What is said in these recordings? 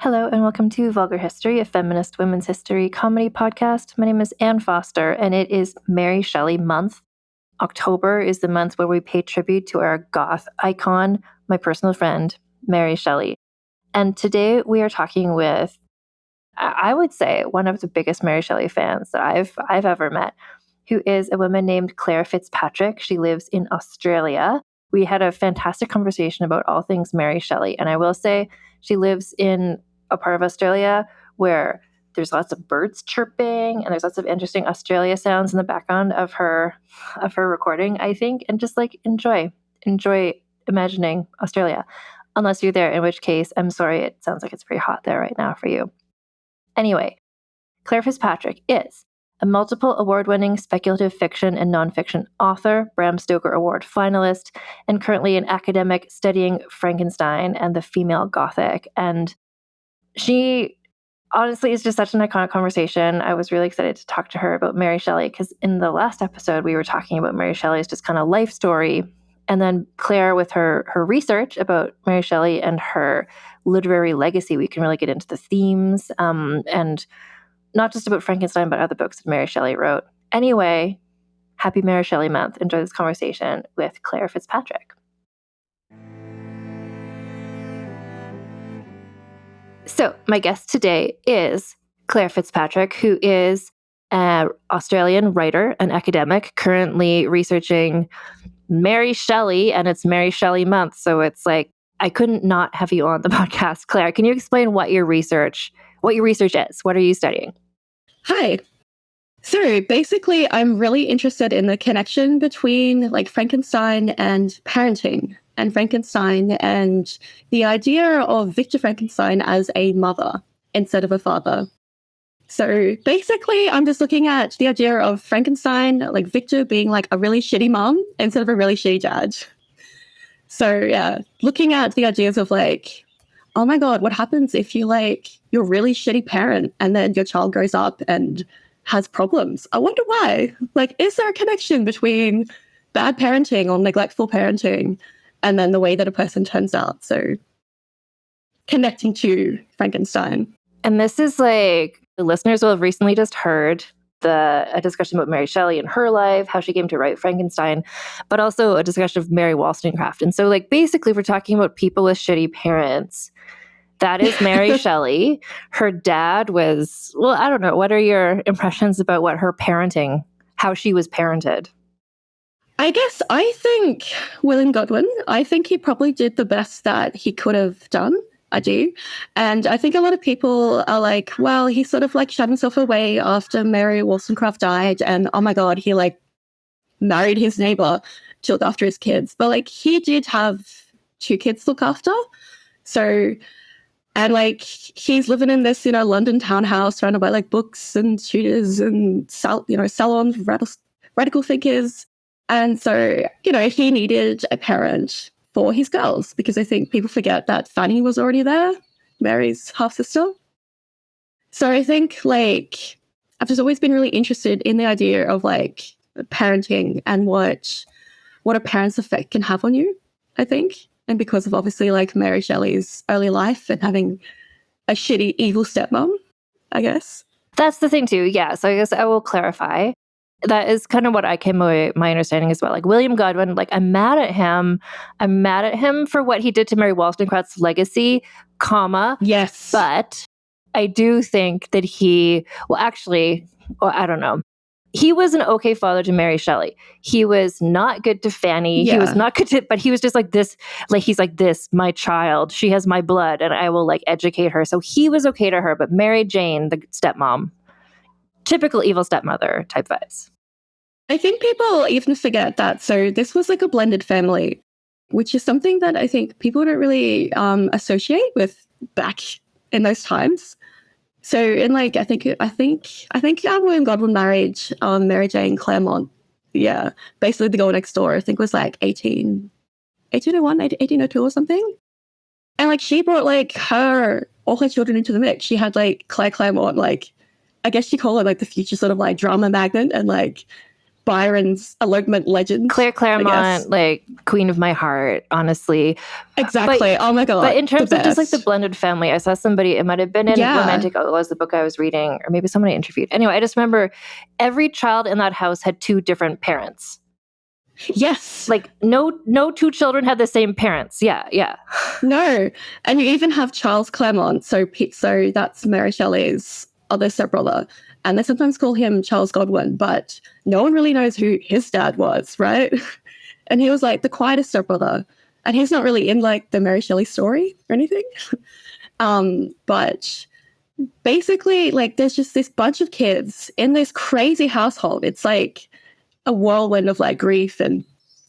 Hello and welcome to Vulgar History, a feminist women's history comedy podcast. My name is Anne Foster and it is Mary Shelley month. October is the month where we pay tribute to our goth icon, my personal friend, Mary Shelley. And today we are talking with, I would say, one of the biggest Mary Shelley fans that I've ever met, who is a woman named Claire Fitzpatrick. She lives in Australia. We had a fantastic conversation about all things Mary Shelley. And I will say she lives in a part of Australia where there's lots of birds chirping and there's lots of interesting Australia sounds in the background of her recording, I think. And just like enjoy imagining Australia, unless you're there, in which case, I'm sorry, it sounds like it's pretty hot there right now for you. Anyway, Claire Fitzpatrick is a multiple award-winning speculative fiction and nonfiction author, Bram Stoker Award finalist, and currently an academic studying Frankenstein and the female Gothic. And she honestly is just such an iconic conversation. I was really excited to talk to her about Mary Shelley because in the last episode, we were talking about Mary Shelley's just kind of life story. And then Claire, with her research about Mary Shelley and her literary legacy, we can really get into the themes and not just about Frankenstein, but other books that Mary Shelley wrote. Anyway, happy Mary Shelley month. Enjoy this conversation with Claire Fitzpatrick. So my guest today is Claire Fitzpatrick, who is an Australian writer and academic currently researching Mary Shelley, and it's Mary Shelley month. So it's like, I couldn't not have you on the podcast. Claire, can you explain what your research is? What are you studying? Hi. So basically, I'm really interested in the connection between like Frankenstein and parenting, and Frankenstein and the idea of Victor Frankenstein as a mother instead of a father. So basically, I'm just looking at the idea of Frankenstein, like Victor being like a really shitty mom instead of a really shitty dad. So yeah, looking at the ideas of like, oh my God, what happens if you're a really shitty parent and then your child grows up and has problems? I wonder why. Like, is there a connection between bad parenting or neglectful parenting and then the way that a person turns out? So connecting to Frankenstein. And this is like, the listeners will have recently just heard a discussion about Mary Shelley and her life, how she came to write Frankenstein, but also a discussion of Mary Wollstonecraft. And so like basically we're talking about people with shitty parents. That is Mary Shelley. Her dad was, well, I don't know. What are your impressions about how she was parented? I guess I think William Godwin, I think he probably did the best that he could have done. I do. And I think a lot of people are like, well, he sort of like shut himself away after Mary Wollstonecraft died. And oh my God, he like married his neighbor to look after his kids. But like he did have 2 kids to look after. So, and like he's living in this, London townhouse surrounded by like books and tutors and salons, radical thinkers. And so, he needed a parent for his girls, because I think people forget that Fanny was already there, Mary's half-sister. So I think like I've just always been really interested in the idea of like parenting and what a parent's effect can have on you, I think. And because of obviously like Mary Shelley's early life and having a shitty, evil stepmom, I guess. That's the thing too, yeah. So I guess I will clarify. That is kind of what I came away, my understanding as well. Like William Godwin, like I'm mad at him. I'm mad at him for what he did to Mary Wollstonecraft's legacy, yes. But I do think that I don't know. He was an okay father to Mary Shelley. He was not good to Fanny. Yeah. He was not good to, but he was just like this, like he's like this, my child, she has my blood and I will like educate her. So he was okay to her, but Mary Jane, the stepmom, typical evil stepmother type vibes. I think people even forget that. So this was like a blended family, which is something that I think people don't really associate with back in those times. So in like I think William Godwin married Mary Jane Claremont. Yeah, basically the girl next door. I think was like 1801, 1802 or something. And like she brought like all her children into the mix. She had like Claire Claremont, like I guess you call her like the future sort of like drama magnet and like Byron's elopement legend. Claire Claremont, like queen of my heart, honestly. Exactly. Oh my God. But in terms of just like the blended family, I saw somebody, it might have been in Romantic Outlaws, the book I was reading, or maybe someone I interviewed. Anyway, I just remember every child in that house had two different parents. Yes. Like no two children had the same parents. Yeah. No. And you even have Charles Claremont. So that's Mary Shelley's other stepbrother. And they sometimes call him Charles Godwin, but no one really knows who his dad was, right? And he was like the quietest stepbrother. And he's not really in like the Mary Shelley story or anything. But basically, like there's just this bunch of kids in this crazy household. It's like a whirlwind of like grief and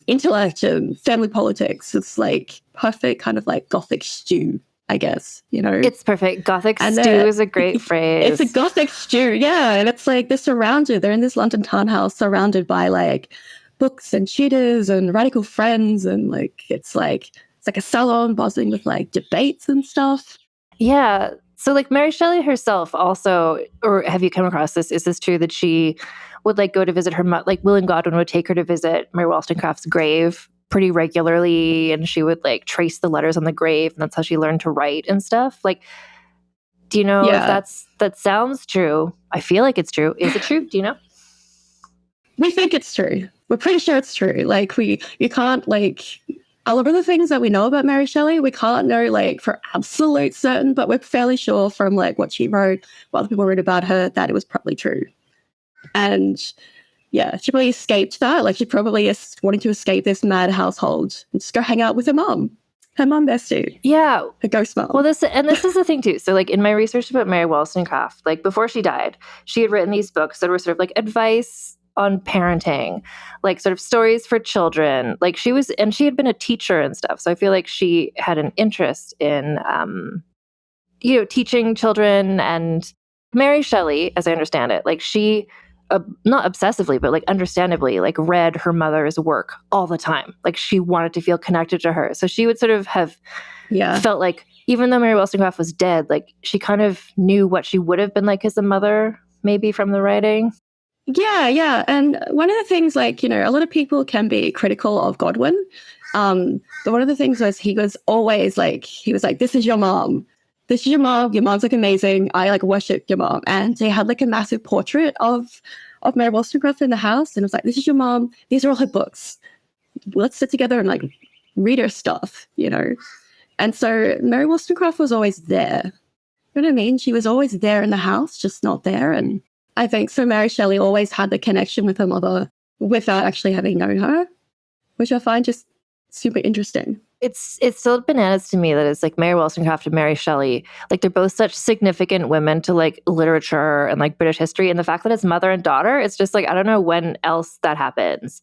intellect and family politics. It's like perfect kind of like Gothic stew, I guess, you know? It's perfect. Gothic stew is a great phrase. It's a Gothic stew, yeah. And it's like they're in this London townhouse surrounded by like books and tutors and radical friends. And like it's like a salon buzzing with like debates and stuff. Yeah. So like Mary Shelley herself also, or have you come across this? Is this true that she would like go to visit her mother? Like William Godwin would take her to visit Mary Wollstonecraft's grave pretty regularly, and she would like trace the letters on the grave, and that's how she learned to write and stuff. Like, do you know if that sounds true? I feel like it's true. Is it true? Do you know? We think it's true. We're pretty sure it's true. Like you can't like a lot of the things that we know about Mary Shelley, we can't know like for absolute certain, but we're fairly sure from like what she wrote, what other people wrote about her, that it was probably true. And yeah, she probably escaped that. Like she probably is wanting to escape this mad household and just go hang out with her mom bestie. Yeah. Her ghost mom. Well, this is the thing too. So like in my research about Mary Wollstonecraft, like before she died, she had written these books that were sort of like advice on parenting, like sort of stories for children. Like she had been a teacher and stuff. So I feel like she had an interest in, teaching children. And Mary Shelley, as I understand it, like she, not obsessively, but like understandably, like read her mother's work all the time. Like she wanted to feel connected to her. So she would sort of have felt like, even though Mary Wollstonecraft was dead, like she kind of knew what she would have been like as a mother, maybe from the writing. Yeah. And one of the things, like, you know, a lot of people can be critical of Godwin. But one of the things was he was like, this is your mom. This is your mom. Your mom's like amazing. I like worship your mom. And they had like a massive portrait of Mary Wollstonecraft in the house. And it was like, this is your mom. These are all her books. Let's sit together and like read her stuff, you know? And so Mary Wollstonecraft was always there. You know what I mean? She was always there in the house, just not there. And I think so Mary Shelley always had the connection with her mother without actually having known her, which I find just super interesting. It's still bananas to me that it's like Mary Wollstonecraft and Mary Shelley, like they're both such significant women to like literature and like British history. And the fact that it's mother and daughter, it's just like, I don't know when else that happens.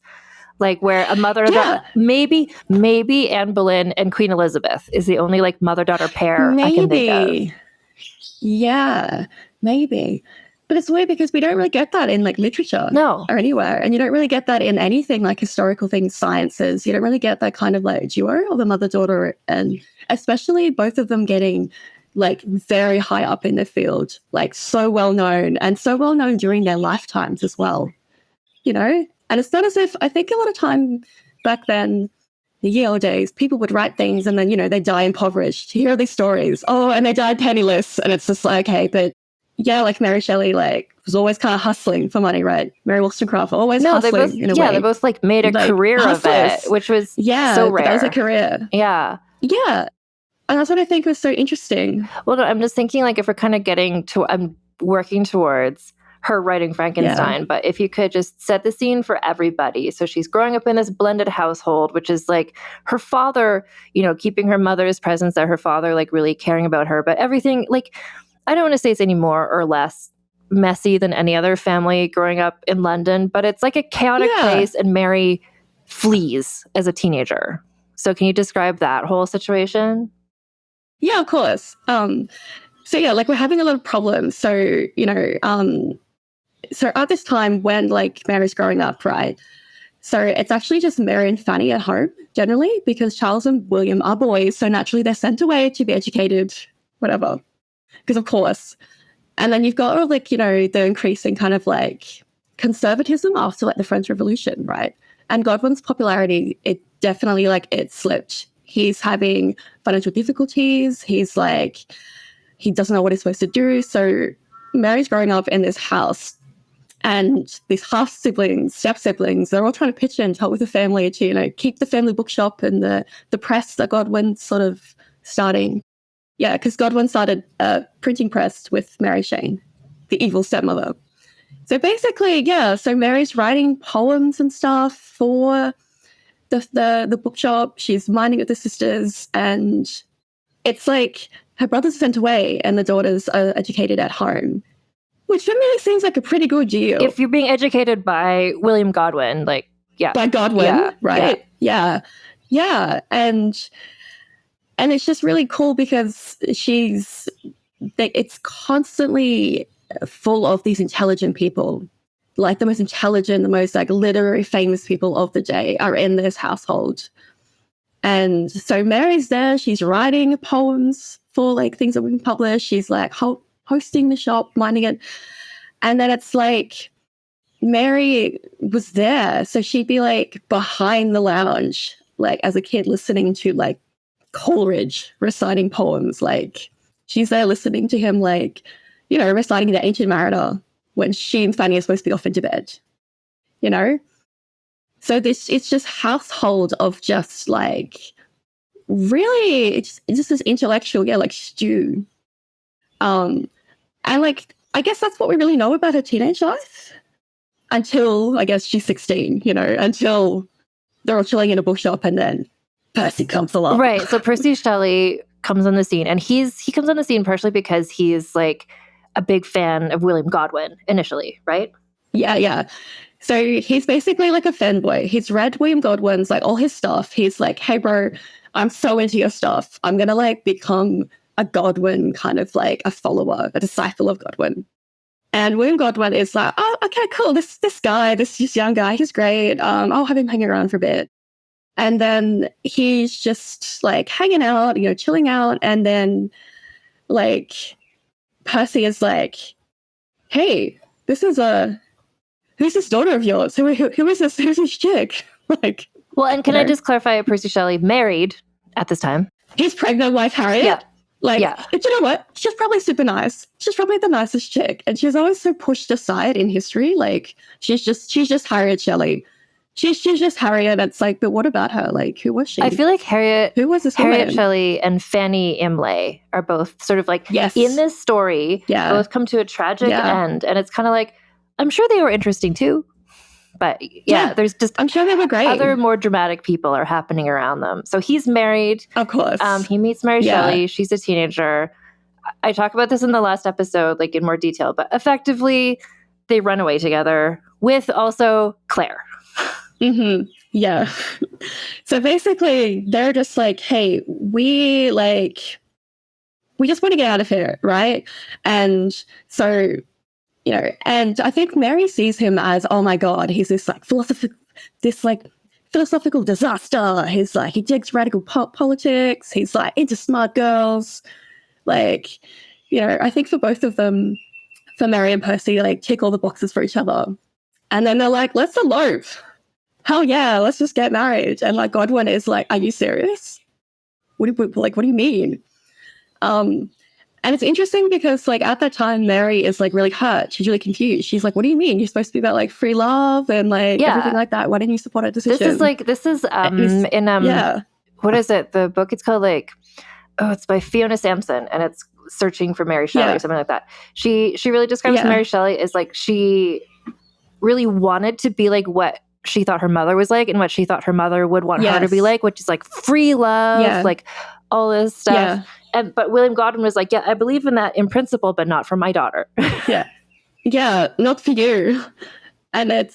Like where a mother and daughter, maybe Anne Boleyn and Queen Elizabeth is the only like mother-daughter pair I can think of. Yeah, maybe. But it's weird because we don't really get that in like literature or anywhere. And you don't really get that in anything like historical things, sciences. You don't really get that kind of like duo of the mother-daughter, and especially both of them getting like very high up in the field, like so well known during their lifetimes as well, you know? And it's not as if, I think a lot of time back then, the ye old days, people would write things and then, you know, they die impoverished. Here are these stories. Oh, and they died penniless. And it's just like, okay, but yeah, like Mary Shelley, like was always kind of hustling for money, right? Mary Wollstonecraft always hustling in a way. Yeah, they both like made a career hustlers. Of it, which was so rare. That was a career. Yeah. And that's what I think was so interesting. Well, no, I'm just thinking like if we're kind of I'm working towards her writing Frankenstein, but if you could just set the scene for everybody. So she's growing up in this blended household, which is like her father, you know, keeping her mother's presence there, her father like really caring about her, but everything like, I don't want to say it's any more or less messy than any other family growing up in London, but it's like a chaotic place, and Mary flees as a teenager. So can you describe that whole situation? Yeah, of course. So yeah, like we're having a lot of problems. So, you know, so at this time when like Mary's growing up, right? So it's actually just Mary and Fanny at home generally, because Charles and William are boys. So naturally they're sent away to be educated, whatever. Because of course. And then you've got all like, you know, the increasing kind of like conservatism after like the French Revolution, right? And Godwin's popularity, it definitely like it slipped. He's having financial difficulties. He's like, he doesn't know what he's supposed to do. So Mary's growing up in this house, and these half siblings, step siblings, they're all trying to pitch in to help with the family to, you know, keep the family bookshop and the press that Godwin's sort of starting. Yeah, because Godwin started a printing press with Mary Shelley, the evil stepmother. So basically, yeah, so Mary's writing poems and stuff for the bookshop. She's minding with the sisters, and it's like her brother's sent away and the daughters are educated at home, which for me seems like a pretty good deal. If you're being educated by William Godwin, like, yeah. By Godwin, right? Yeah. And it's just really cool because it's constantly full of these intelligent people. Like the most intelligent, the most like literary famous people of the day are in this household. And so Mary's there, she's writing poems for like things that we can publish. She's like hosting the shop, minding it. And then it's like Mary was there. So she'd be like behind the lounge, like as a kid listening to like Coleridge reciting poems. Like she's there listening to him, like, you know, reciting the Ancient Mariner when she and Fanny are supposed to be off into bed, you know? So it's just household of just like, really, it's just this intellectual, like stew. And like, I guess that's what we really know about her teenage life until, I guess, she's 16, you know, until they're all chilling in a bookshop and then Percy comes along. Right. So Percy Shelley comes on the scene, and he comes on the scene partially because he's like a big fan of William Godwin initially, right? Yeah. So he's basically like a fanboy. He's read William Godwin's, like all his stuff. He's like, hey, bro, I'm so into your stuff. I'm going to like become a Godwin kind of like a follower, a disciple of Godwin. And William Godwin is like, oh, okay, cool. This young guy, he's great. I'll have him hanging around for a bit. And then he's just like hanging out, you know, chilling out. And then like Percy is like, hey, who's this daughter of yours? Who is this? Who's this chick? Like, well, and can I just clarify, Percy Shelley married at this time? His pregnant wife, Harriet. Yeah. Like, but you know what? She's probably super nice. She's probably the nicest chick. And she's always so pushed aside in history. Like, she's just Harriet Shelley. She's just Harriet. It's like, but what about her? Like, who was she? I feel like who was this Harriet woman? Shelley and Fanny Imlay are both sort of like, in this story, both come to a tragic end. And it's kind of like, I'm sure they were interesting too. But there's just, I'm sure they were great. Other more dramatic people are happening around them. So he's married. Of course. He meets Mary Shelley. She's a teenager. I talk about this in the last episode, like in more detail, but effectively they run away together with also Claire. Mm-hmm. Yeah. So basically they're just like, hey, we just want to get out of here, right? And so, you know, and I think Mary sees him as, oh my God, he's this like philosophical disaster. He's like, he digs radical politics. He's like into smart girls. Like, you know, I think for both of them, for Mary and Percy, like tick all the boxes for each other. And then they're like, let's elope. Hell yeah, let's just get married. And like Godwin is like, are you serious? What do you mean? And it's interesting because like at that time, Mary is like really hurt. She's really confused. She's like, what do you mean? You're supposed to be about like free love and like everything like that. Why didn't you support her decision? This is what is it? The book, it's called like, it's by Fiona Sampson, and it's Searching for Mary Shelley or something like that. She really describes Mary Shelley as like, she really wanted to be like what she thought her mother was like and what she thought her mother would want her to be like, which is like free love, like all this stuff. But William Godwin was like, I believe in that in principle, but not for my daughter. Not for you. And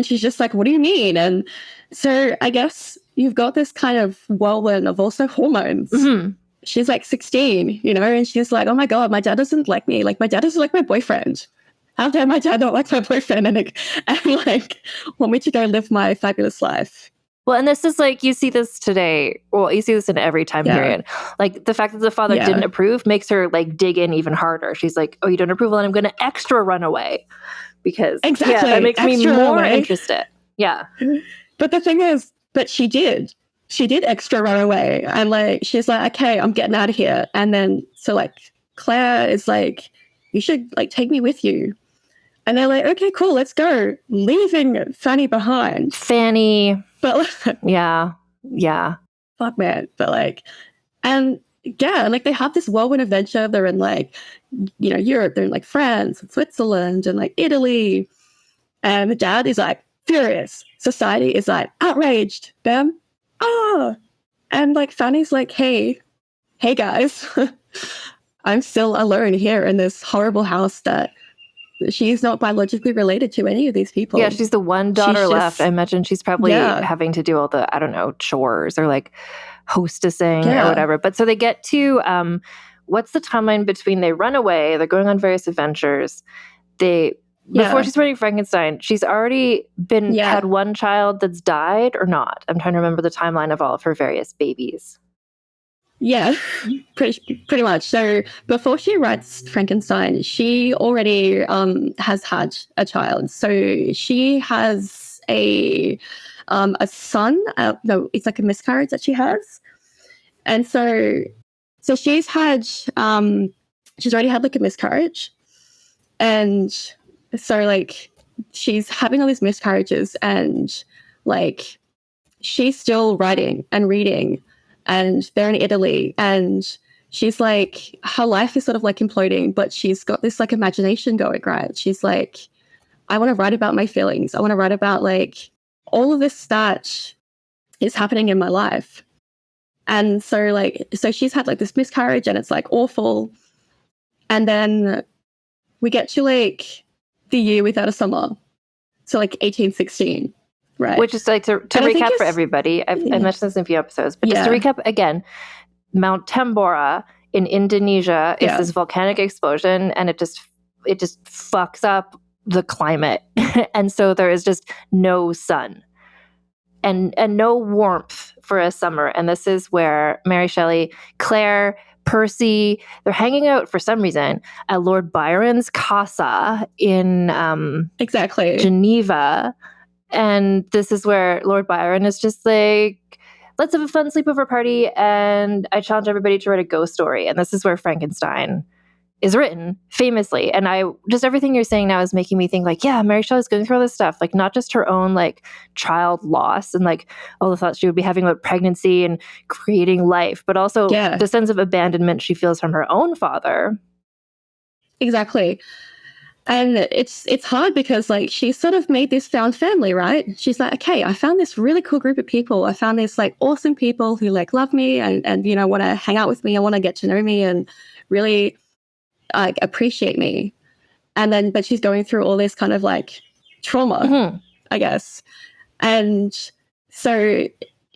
she's just like, what do you mean? And so I guess you've got this kind of whirlwind of also hormones. Mm-hmm. She's like 16, you know, and she's like, oh my God, my dad doesn't like me. Like my dad doesn't like my boyfriend. How dare my dad not like my boyfriend and like want me to go live my fabulous life? Well, and this is like, you see this today. Well, you see this in every time period. Like the fact that the father didn't approve makes her like dig in even harder. She's like, oh, you don't approve? Well, then I'm going to extra run away because that makes me more interested. Yeah. But the thing is, but she did extra run away. And like, she's like, okay, I'm getting out of here. And then, so like Claire is like, you should like take me with you. And they're like, okay, cool, let's go. Leaving Fanny behind. Fanny. But yeah. Fuck, man. But like, and yeah, like they have this whirlwind adventure. They're in like, you know, Europe. They're in like France and Switzerland and like Italy. And the dad is like furious. Society is like outraged. Them. And like Fanny's like, hey guys, I'm still alone here in this horrible house that she's not biologically related to any of these people. Yeah, she's the one daughter left. I imagine she's probably having to do all the, I don't know, chores or like hostessing or whatever. But so they get to, what's the timeline between they run away, they're going on various adventures. Before she's writing Frankenstein, she's already had one child that's died or not. I'm trying to remember the timeline of all of her various babies. Yeah, pretty much. So before she writes Frankenstein, she already has had a child. So she has a son. No, it's like a miscarriage that she has, and so she's already had like a miscarriage, and so like she's having all these miscarriages, and like she's still writing and reading. And they're in Italy, and she's like, her life is sort of like imploding, but she's got this like imagination going, right? She's like, I want to write about my feelings. I want to write about like all of this that is happening in my life. And so she's had like this miscarriage and it's like awful. And then we get to like the year without a summer. So like 1816. Right. Which is like to recap for everybody. I've mentioned this in a few episodes, but just to recap again, Mount Tambora in Indonesia is this volcanic explosion, and it just fucks up the climate, and so there is just no sun and no warmth for a summer. And this is where Mary Shelley, Claire, Percy, they're hanging out for some reason at Lord Byron's casa in Geneva. And this is where Lord Byron is just like, let's have a fun sleepover party, and I challenge everybody to write a ghost story. And this is where Frankenstein is written, famously. And everything you're saying now is making me think like, yeah, Mary Shelley's going through all this stuff, like not just her own like child loss and like all the thoughts she would be having about pregnancy and creating life, but also the sense of abandonment she feels from her own father. Exactly. And it's hard because like she sort of made this found family, right? She's like, okay, I found this really cool group of people. I found this like awesome people who like love me and you know want to hang out with me. I want to get to know me and really like appreciate me. And then, but she's going through all this kind of like trauma, I guess. And so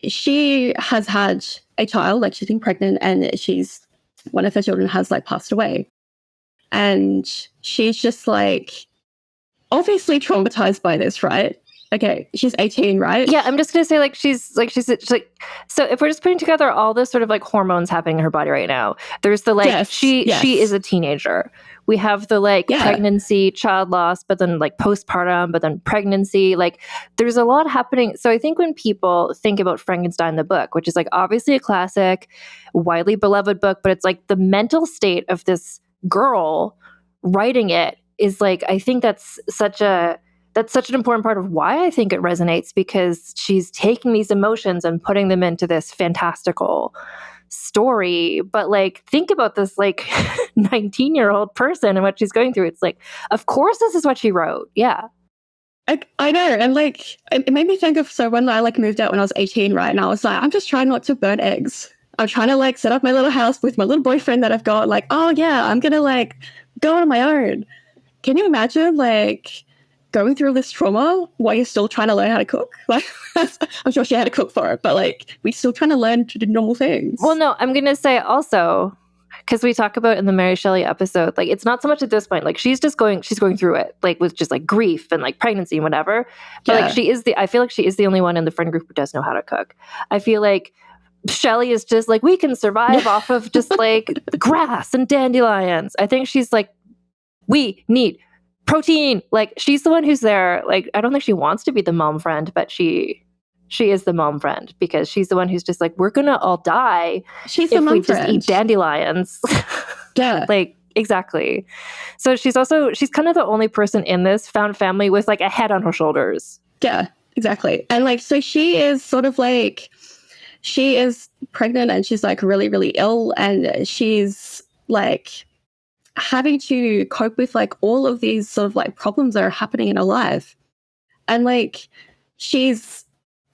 she has had a child, like she's been pregnant, and one of her children has like passed away. And she's just like obviously traumatized by this, right? Okay, she's 18, right? Yeah, I'm just gonna say she's like so if we're just putting together all this sort of like hormones happening in her body right now, there's the like she is a teenager. We have the like pregnancy, child loss, but then like postpartum, but then pregnancy. Like there's a lot happening. So I think when people think about Frankenstein the book, which is like obviously a classic, widely beloved book, but it's like the mental state of this girl writing it is like, I think that's such an important part of why I think it resonates, because she's taking these emotions and putting them into this fantastical story. But like, think about this like 19-year-old person and what she's going through. It's like, of course this is what she wrote. Yeah. I know. And like, it made me think of, so when I like moved out when I was 18, right? And I was like, I'm just trying not to burn eggs. I'm trying to like set up my little house with my little boyfriend that I've got. Like, oh yeah, I'm going to like go on my own. Can you imagine like going through this trauma while you're still trying to learn how to cook? Like, I'm sure she had to cook for it, but like we're still trying to learn to do normal things. Well, no, I'm going to say also, because we talk about in the Mary Shelley episode, like it's not so much at this point, like she's going through it, like with just like grief and like pregnancy and whatever. But like I feel like she is the only one in the friend group who does know how to cook. I feel like Shelley is just like, we can survive off of just like grass and dandelions. I think she's like, we need protein. Like she's the one who's there. Like I don't think she wants to be the mom friend, but she is the mom friend because she's the one who's just like, we're gonna all die if we just eat dandelions. Yeah. Like exactly. So she's kind of the only person in this found family with like a head on her shoulders. Yeah, exactly. And like, so she is sort of like, she is pregnant and she's like really, really ill, and she's like having to cope with like all of these sort of like problems that are happening in her life. And like she's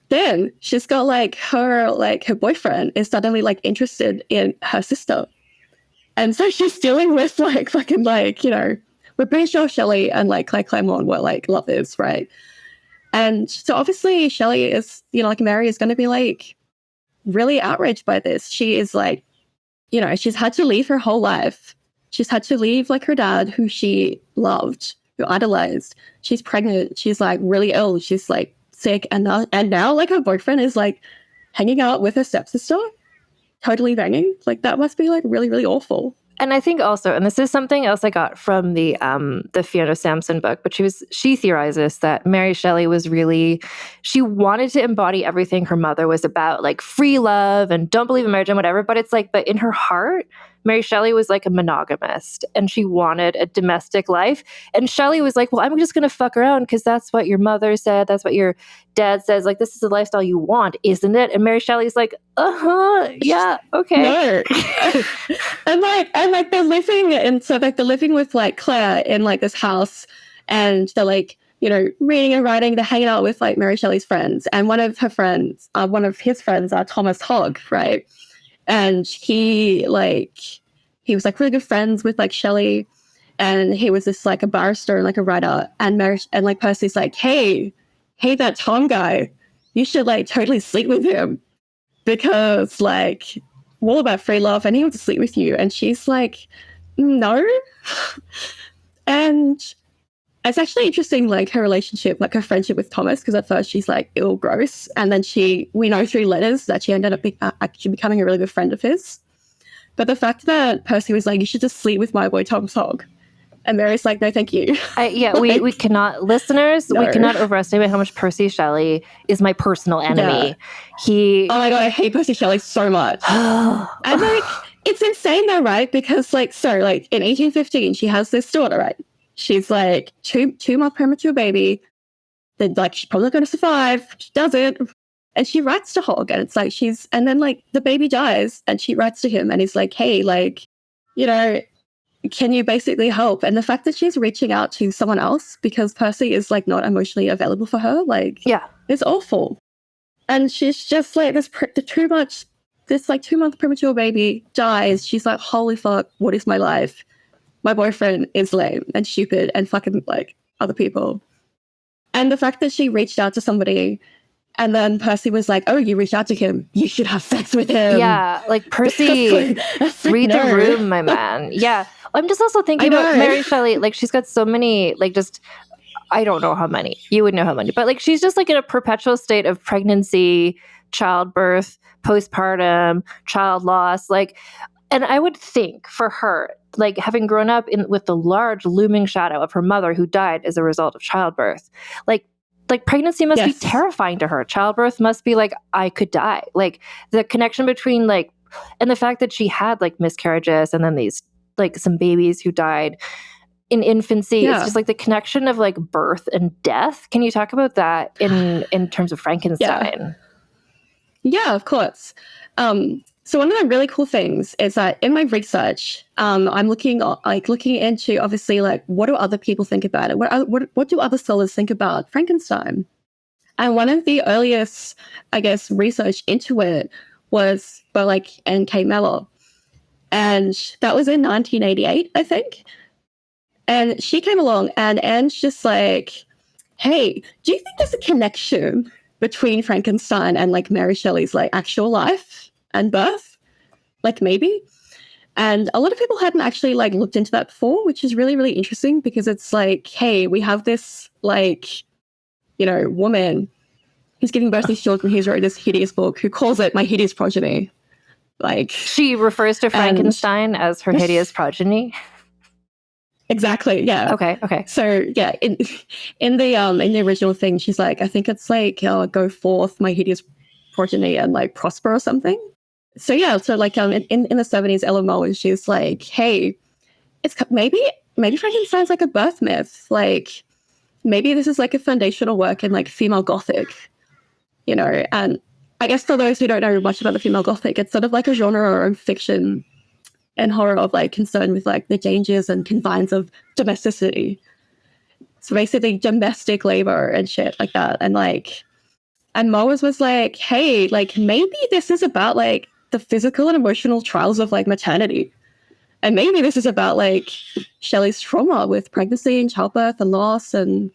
got like her boyfriend is suddenly like interested in her sister. And so she's dealing with like fucking like, you know, we're pretty sure Shelley and like Claire Claremont were like lovers, right? And so obviously Shelley is, you know, like Mary is going to be like really outraged by this. She is like, you know, she's had to leave her whole life. She's had to leave like her dad, who she loved, who idolized. She's pregnant. She's like really ill. She's like sick. And now like her boyfriend is like hanging out with her stepsister, totally banging. Like that must be like really, really awful. And I think also, and this is something else I got from the Fiona Sampson book, but she theorizes that Mary Shelley was really, she wanted to embody everything her mother was about, like free love and don't believe in marriage and whatever. But it's like, but in her heart, Mary Shelley was like a monogamist and she wanted a domestic life. And Shelley was like, well, I'm just going to fuck around because that's what your mother said. That's what your dad says. Like, this is the lifestyle you want, isn't it? And Mary Shelley's like, yeah, okay. No. and like they're living, and so like they're living with like Claire in like this house, and they're like, you know, reading and writing. They're hanging out with like Mary Shelley's friends, and one of his friends, Thomas Hogg, right? And he was like really good friends with like Shelley, and he was this like a barrister and like a writer. And like Percy's like, hey, that Tom guy, you should like totally sleep with him because like we're all about free love and he wants to sleep with you. And she's like, no. And it's actually interesting, like her relationship, like her friendship with Thomas, because at first she's like ill, gross, and then we know through letters that she ended up actually becoming a really good friend of his. But the fact that Percy was like, you should just sleep with my boy Thomas Hogg, and Mary's like, no, thank you. We cannot, listeners, we cannot overestimate how much Percy Shelley is my personal enemy. Oh my God, I hate Percy Shelley so much. And like, it's insane though, right? Because like, so like in 1815, she has this daughter, right? She's like two-month premature baby. Then like she's probably going to survive. She doesn't, and she writes to Hogg, and it's like and then like the baby dies, and she writes to him, and he's like, hey, like, you know, can you basically help? And the fact that she's reaching out to someone else because Percy is like not emotionally available for her, like, it's awful. And she's just like this 2-month premature baby dies. She's like, holy fuck, what is my life? My boyfriend is lame and stupid and fucking like other people. And the fact that she reached out to somebody and then Percy was like, oh, you reached out to him, you should have sex with him. Yeah, like Percy, read the room, my man. Yeah. I'm just also thinking about Mary Shelley. Like she's got so many, like just, I don't know how many. You would know how many. But like she's just like in a perpetual state of pregnancy, childbirth, postpartum, child loss. Like, and I would think for her, like having grown up with the large looming shadow of her mother who died as a result of childbirth, like pregnancy must be terrifying to her. Childbirth must be like, I could die. Like the connection between like, and the fact that she had like miscarriages and then these like some babies who died in infancy. It's just like the connection of like birth and death. Can you talk about that in terms of Frankenstein? Yeah, of course. So one of the really cool things is that in my research, I'm looking into obviously like what do other people think about it? What do other scholars think about Frankenstein? And one of the earliest, I guess, research into it was by like N.K. Mellor, and that was in 1988, I think. And she came along, and Anne's just like, "Hey, do you think there's a connection between Frankenstein and like Mary Shelley's like actual life and birth? Like maybe." And a lot of people hadn't actually like looked into that before, which is really, really interesting because it's like, hey, we have this like, woman who's giving birth to these children who's wrote this hideous book who calls it My Hideous Progeny. Like, she refers to Frankenstein as her hideous progeny. Exactly. Yeah. Okay. So yeah, in the original thing, she's like, I think it's like, go forth, my hideous progeny, and like prosper or something. So yeah, so like in the 70s, Ellen Moen, she's like, hey, it's maybe Frankenstein's like a birth myth. Like maybe this is like a foundational work in like female Gothic, and I guess for those who don't know much about the female Gothic, it's sort of like a genre of fiction and horror of like concern with like the dangers and confines of domesticity. So basically domestic labor and shit like that. And Moas was like, hey, like maybe this is about like the physical and emotional trials of like maternity. And maybe this is about like Shelley's trauma with pregnancy and childbirth and loss. And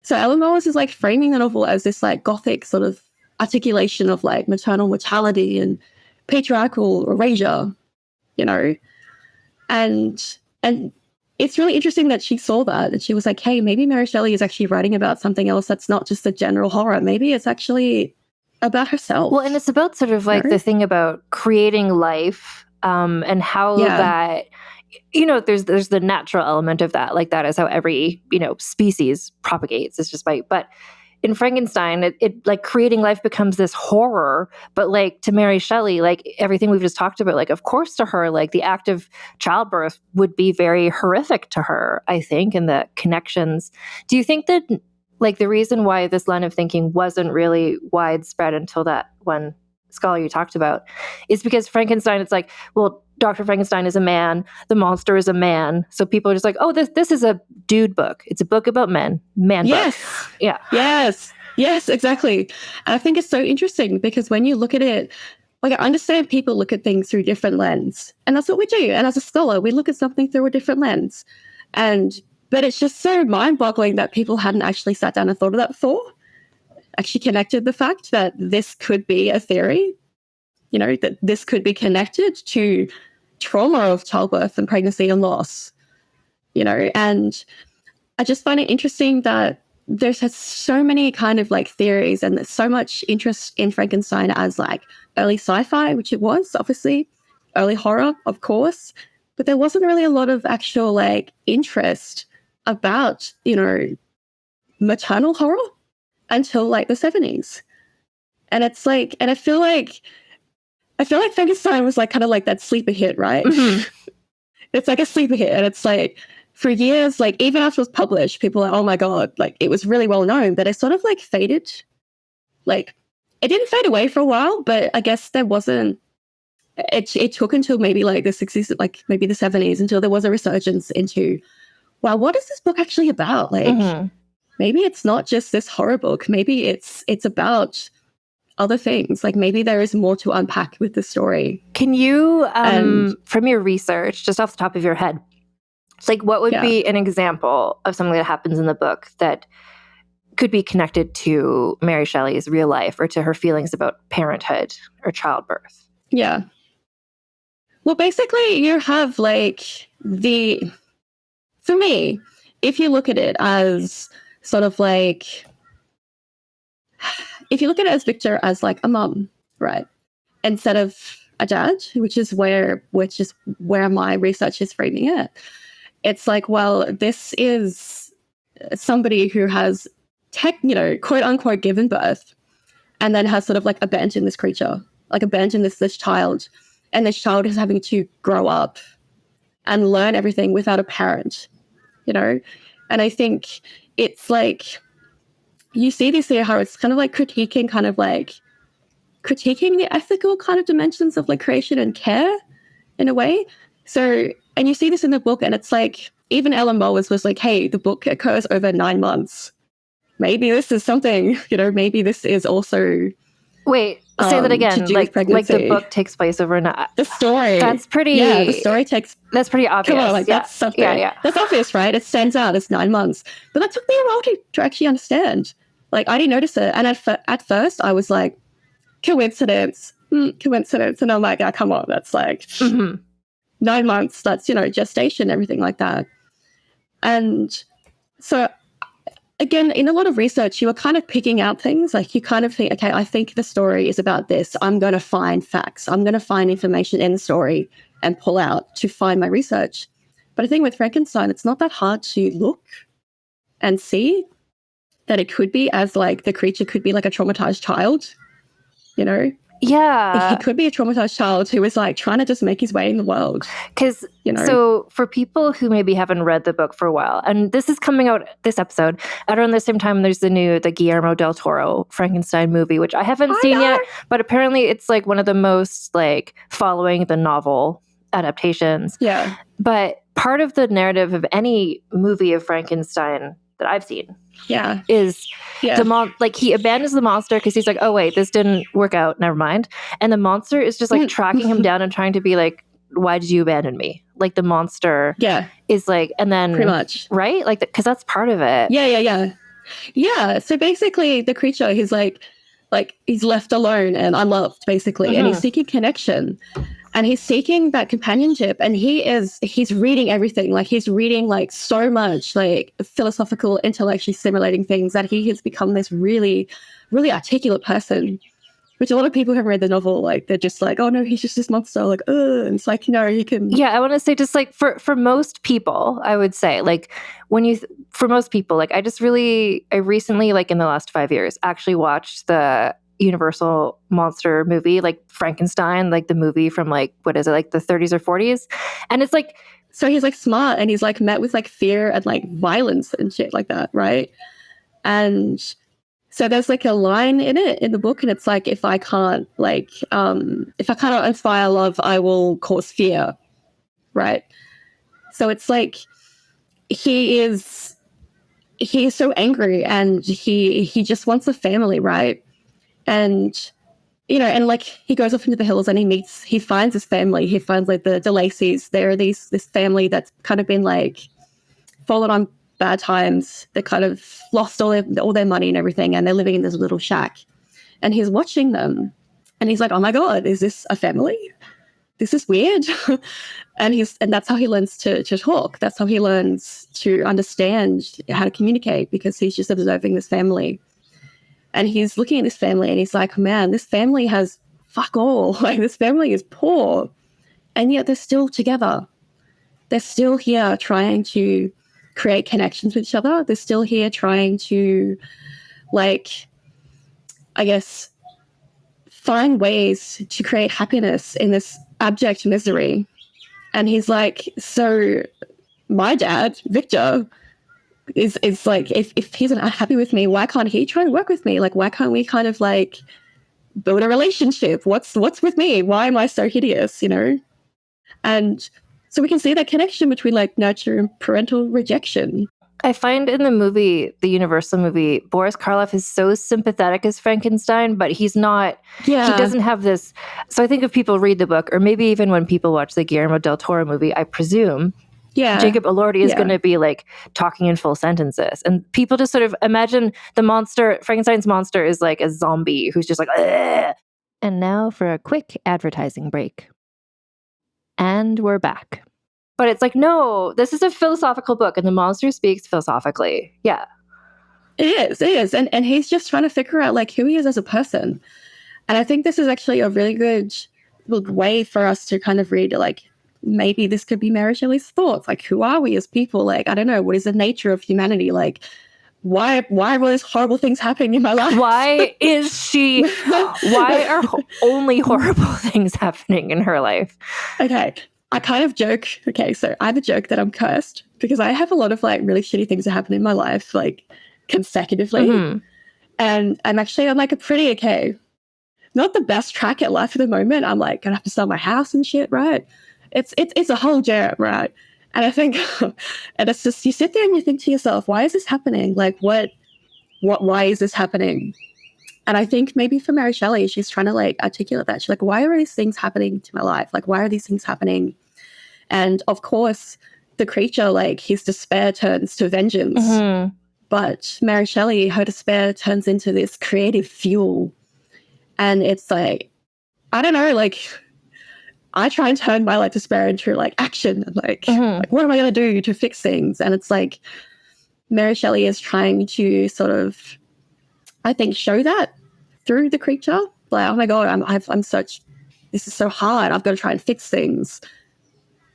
so Ellen Moas is like framing the novel as this like Gothic sort of articulation of like maternal mortality and patriarchal erasure, and it's really interesting that she saw that and she was like, hey, maybe Mary Shelley is actually writing about something else that's not just a general horror. Maybe it's actually about herself. Well, and it's about sort of like the thing about creating life, and how that, there's the natural element of that. Like that is how every, species propagates. It's just but in Frankenstein, it like creating life becomes this horror, but like to Mary Shelley, like everything we've just talked about, like of course to her, like the act of childbirth would be very horrific to her, I think, and the connections. Do you think that like the reason why this line of thinking wasn't really widespread until that one scholar you talked about is because Frankenstein, it's like, well, Dr. Frankenstein is a man, the monster is a man. So people are just like, oh, this is a dude book. It's a book about men. Yes. Book. Yeah. Yes, exactly. And I think it's so interesting because when you look at it, like I understand people look at things through different lens. And that's what we do. And as a scholar, we look at something through a different lens. But it's just so mind-boggling that people hadn't actually sat down and thought of that before. Actually connected the fact that this could be a theory, that this could be connected to trauma of childbirth and pregnancy and loss, and I just find it interesting that there's so many kind of like theories and there's so much interest in Frankenstein as like early sci-fi, which it was obviously, early horror, of course, but there wasn't really a lot of actual like interest about, maternal horror until like the 70s. And it's like, and I feel like Frankenstein was like kind of like that sleeper hit, right? Mm-hmm. It's like a sleeper hit. And it's like for years, like even after it was published, people were like, oh my God, like it was really well known, but it sort of like faded. Like it didn't fade away for a while, but I guess there wasn't, it took until maybe like the 60s, like maybe the 70s until there was a resurgence into, wow, what is this book actually about? Like maybe it's not just this horror book. Maybe it's about other things. Like maybe there is more to unpack with the story. Can you, from your research, just off the top of your head, like what would be an example of something that happens in the book that could be connected to Mary Shelley's real life or to her feelings about parenthood or childbirth? Yeah. Well, basically you have like for me, if you look at it as sort of like, if you look at it as Victor as like a mum, right, instead of a dad, which is where my research is framing it, it's like, well, this is somebody who has quote unquote given birth and then has sort of like abandoned this creature, like abandoned this child, and this child is having to grow up and learn everything without a parent, and I think it's like, you see this here, how it's kind of like critiquing the ethical kind of dimensions of like creation and care in a way. So, and you see this in the book, and it's like, even Ellen Moas was like, hey, the book occurs over 9 months. Maybe this is something, maybe this is also... Wait, say that again. Like the book takes place over the story. That's pretty... Yeah, the story takes... That's pretty obvious. Come on, like that's something. Yeah. That's obvious, right? It stands out. It's 9 months. But that took me a while to actually understand. Like, I didn't notice it. And at first, I was like, coincidence. And I'm like, oh, come on. That's like, 9 months, that's, gestation, everything like that. And so again, in a lot of research, you were kind of picking out things. Like you kind of think, okay, I think the story is about this. I'm going to find facts. I'm going to find information in the story and pull out to find my research. But I think with Frankenstein, it's not that hard to look and see that it could be as like the creature could be like a traumatized child, Yeah. He could be a traumatized child who was like trying to just make his way in the world. Because, so for people who maybe haven't read the book for a while, and this is coming out, this episode, at around the same time, there's the Guillermo del Toro Frankenstein movie, which I haven't seen yet, but apparently it's like one of the most like following the novel adaptations. Yeah. But part of the narrative of any movie of Frankenstein that I've seen is like he abandons the monster because he's like, oh wait, this didn't work out, never mind. And the monster is just like tracking him down and trying to be like, why did you abandon me? Like the monster is like, and then pretty much, right? Like, because that's part of it. Yeah. So basically the creature, he's like he's left alone and unloved basically, and he's seeking connection. And he's seeking that companionship, and he's reading everything. Like he's reading like so much like philosophical, intellectually stimulating things that he has become this really, really articulate person, which a lot of people who have read the novel, like they're just like, oh no, he's just this monster. Like, and it's like, no, you can. Yeah, I want to say just like for most people, I would say like for most people, like I recently, like in the last 5 years, actually watched the Universal monster movie, like Frankenstein, like the movie from like, what is it, like the 30s or 40s? And it's like, so he's like smart and he's like met with like fear and like violence and shit like that, right? And so there's like a line in the book, and it's like, if I cannot inspire love, I will cause fear, right? So it's like he is so angry, and he just wants a family, right? And and like he goes off into the hills and he finds his family. He finds like the Lacey's. They're this family that's kind of been like fallen on bad times. They kind of lost all their money and everything, and they're living in this little shack. And he's watching them, and he's like, "Oh my god, is this a family? This is weird." and that's how he learns to talk. That's how he learns to understand how to communicate, because he's just observing this family. And he's looking at this family and he's like, man, this family has fuck all. Like, this family is poor. And yet they're still together. They're still here trying to create connections with each other. They're still here trying to, like, I guess, find ways to create happiness in this abject misery. And he's like, so my dad, Victor, is like, if he's not happy with me, why can't he try and work with me? Like, why can't we kind of like build a relationship? What's with me? Why am I so hideous, And so we can see that connection between like nurture and parental rejection. I find in the movie, the Universal movie, Boris Karloff is so sympathetic as Frankenstein, but he's not, he doesn't have this. So I think if people read the book, or maybe even when people watch the Guillermo del Toro movie, I presume Jacob Elordi is going to be like talking in full sentences, and people just sort of imagine the monster, Frankenstein's monster, is like a zombie who's just like, ugh. And now for a quick advertising break. And we're back. But it's like, no, this is a philosophical book, and the monster speaks philosophically. Yeah. It is. And he's just trying to figure out like who he is as a person. And I think this is actually a really good way for us to kind of read, like, maybe this could be Mary Shelley's thoughts. Like, who are we as people? Like, I don't know, what is the nature of humanity? Like, why were these horrible things happening in my life? Why are only horrible things happening in her life? Okay, I kind of joke. Okay, so I have a joke that I'm cursed because I have a lot of like really shitty things that happen in my life, like consecutively. Mm-hmm. And I'm actually on like a pretty not the best track at life at the moment. I'm like gonna have to sell my house and shit, right? It's a whole jam, right? And I think, and it's just, you sit there and you think to yourself, why is this happening? Like, why is this happening? And I think maybe for Mary Shelley, she's trying to like articulate that. She's like, why are these things happening to my life? Like, why are these things happening? And of course, the creature, like his despair turns to vengeance. Mm-hmm. But Mary Shelley, her despair turns into this creative fuel. And it's like, I don't know, like, I try and turn my like despair into like action and like what am I going to do to fix things? And it's like Mary Shelley is trying to sort of, I think, show that through the creature. Like, oh my God, I'm such, this is so hard. I've got to try and fix things.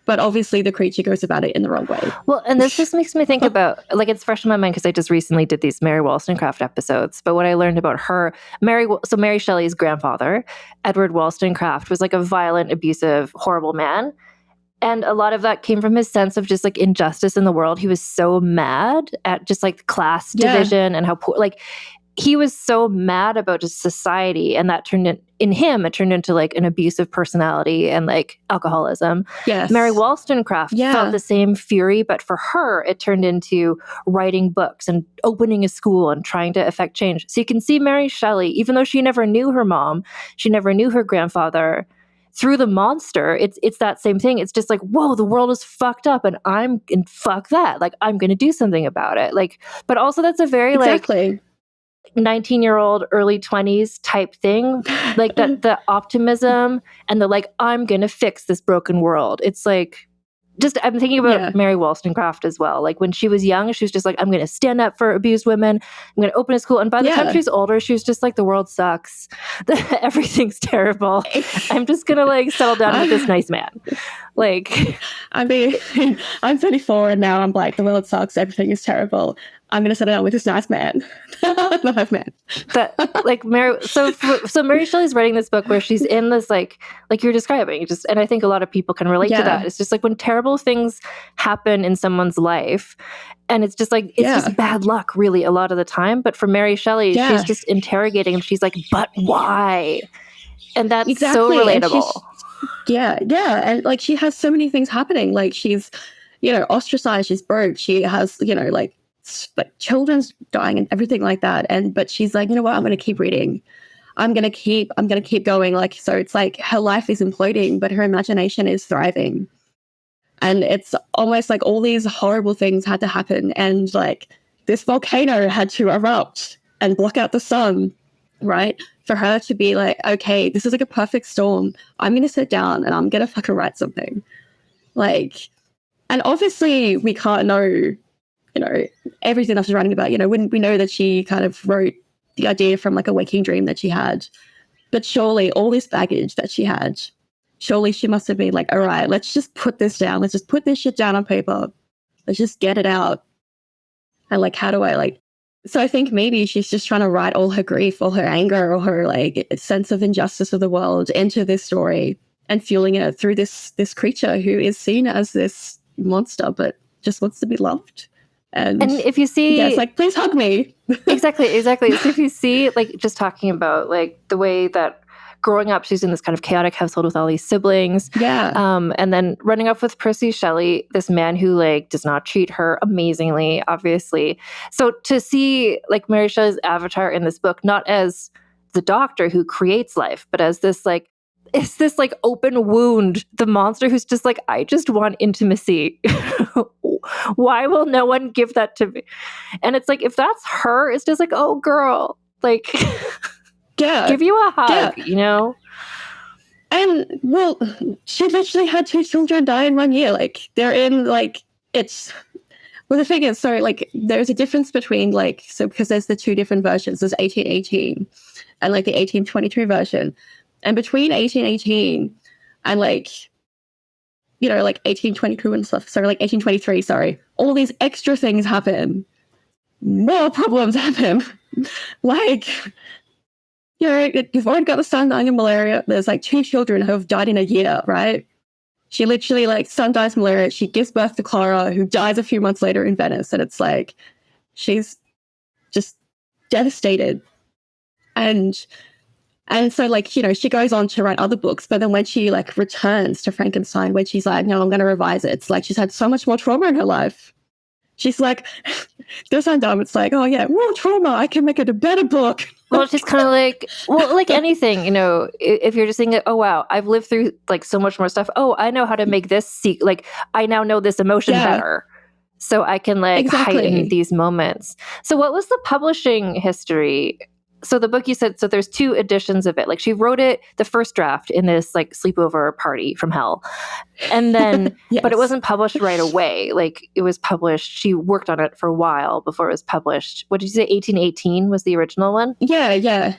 But obviously the creature goes about it in the wrong way. Well, and this just makes me think about, like, it's fresh in my mind because I just recently did these Mary Wollstonecraft episodes. But what I learned about her, Mary Shelley's grandfather, Edward Wollstonecraft, was like a violent, abusive, horrible man. And a lot of that came from his sense of just like injustice in the world. He was so mad at just like class division and how poor, like, he was so mad about just society, and that turned it turned into like an abusive personality and like alcoholism. Yes. Mary Wollstonecraft felt the same fury, but for her, it turned into writing books and opening a school and trying to affect change. So you can see Mary Shelley, even though she never knew her mom, she never knew her grandfather, through the monster, it's that same thing. It's just like, whoa, the world is fucked up, and fuck that. Like, I'm going to do something about it. Like, but also that's a very like 19-year-old, early 20s type thing. Like that, the optimism and the like, I'm going to fix this broken world. It's like, just, I'm thinking about Mary Wollstonecraft as well. Like when she was young, she was just like, I'm going to stand up for abused women. I'm going to open a school. And by the time she was older, she was just like, the world sucks. Everything's terrible. I'm just going to like settle down with this nice man. Like, I mean, I'm 34 and now I'm like, the world sucks. Everything is terrible. I'm going to settle down with this nice man. Nice man. That like Mary. So Mary Shelley's writing this book where she's in this like you're describing, just, and I think a lot of people can relate to that. It's just like when terrible things happen in someone's life, and it's just like it's just bad luck, really, a lot of the time. But for Mary Shelley, she's just interrogating him. She's like, but why? And that's so relatable. And like she has so many things happening. Like she's, ostracized. She's broke. She has, like children's dying and everything like that. But she's like, you know what? I'm going to keep reading. I'm going to keep going. Like, so it's like her life is imploding, but her imagination is thriving. And it's almost like all these horrible things had to happen. And like this volcano had to erupt and block out the sun, right? For her to be like, okay, this is like a perfect storm. I'm going to sit down and I'm going to fucking write something. Like, and obviously we can't know, everything that she's writing about. We know that she kind of wrote the idea from like a waking dream that she had. But surely all this baggage that she had, surely she must have been like, all right, let's just put this down. Let's just put this shit down on paper. Let's just get it out. And like, how do I like... So I think maybe she's just trying to write all her grief, all her anger, or her like sense of injustice of the world into this story and fueling it through this creature who is seen as this monster, but just wants to be loved. And if you see... it's like, please hug me. Exactly. So if you see, like, just talking about, like, the way that growing up, she's in this kind of chaotic household with all these siblings. Yeah. And then running up with Percy Shelley, this man who, like, does not treat her amazingly, obviously. So to see, like, Mary Shelley's avatar in this book, not as the doctor who creates life, but as this, like, it's this like open wound, the monster who's just like, I just want intimacy. Why will no one give that to me? And it's like, if that's her, it's just like, oh girl, like give you a hug, And well, she literally had 2 children die in 1 year. Like they're in like, it's, well, the thing is, so like there's a difference between like, so because there's the 2 different versions, there's 1818 and like the 1822 version. And between 1818 and like, like 1822 and stuff, so like 1823, sorry, all these extra things happen. More problems happen. Like, you've already got the son dying of malaria. There's like 2 children who have died in a year, right? She literally, like, son dies of malaria. She gives birth to Clara, who dies a few months later in Venice. And it's like, she's just devastated. And so, like, she goes on to write other books, but then when she, like, returns to Frankenstein, when she's like, no, I'm going to revise it, it's like she's had so much more trauma in her life. She's like, there's some dumb, it's like, oh, yeah, more trauma, I can make it a better book. Well, it's just kind of like, well, like anything, if you're just thinking, oh, wow, I've lived through, like, so much more stuff. Oh, I know how to make this, like, I now know this emotion better. So I can, like, heighten these moments. So what was the publishing history So the book you said, so there's 2 editions of it. Like she wrote it, the first draft, in this like sleepover party from hell. And then, Yes. but it wasn't published right away. Like it was published, she worked on it for a while before it was published. What did you say, 1818 was the original one? Yeah.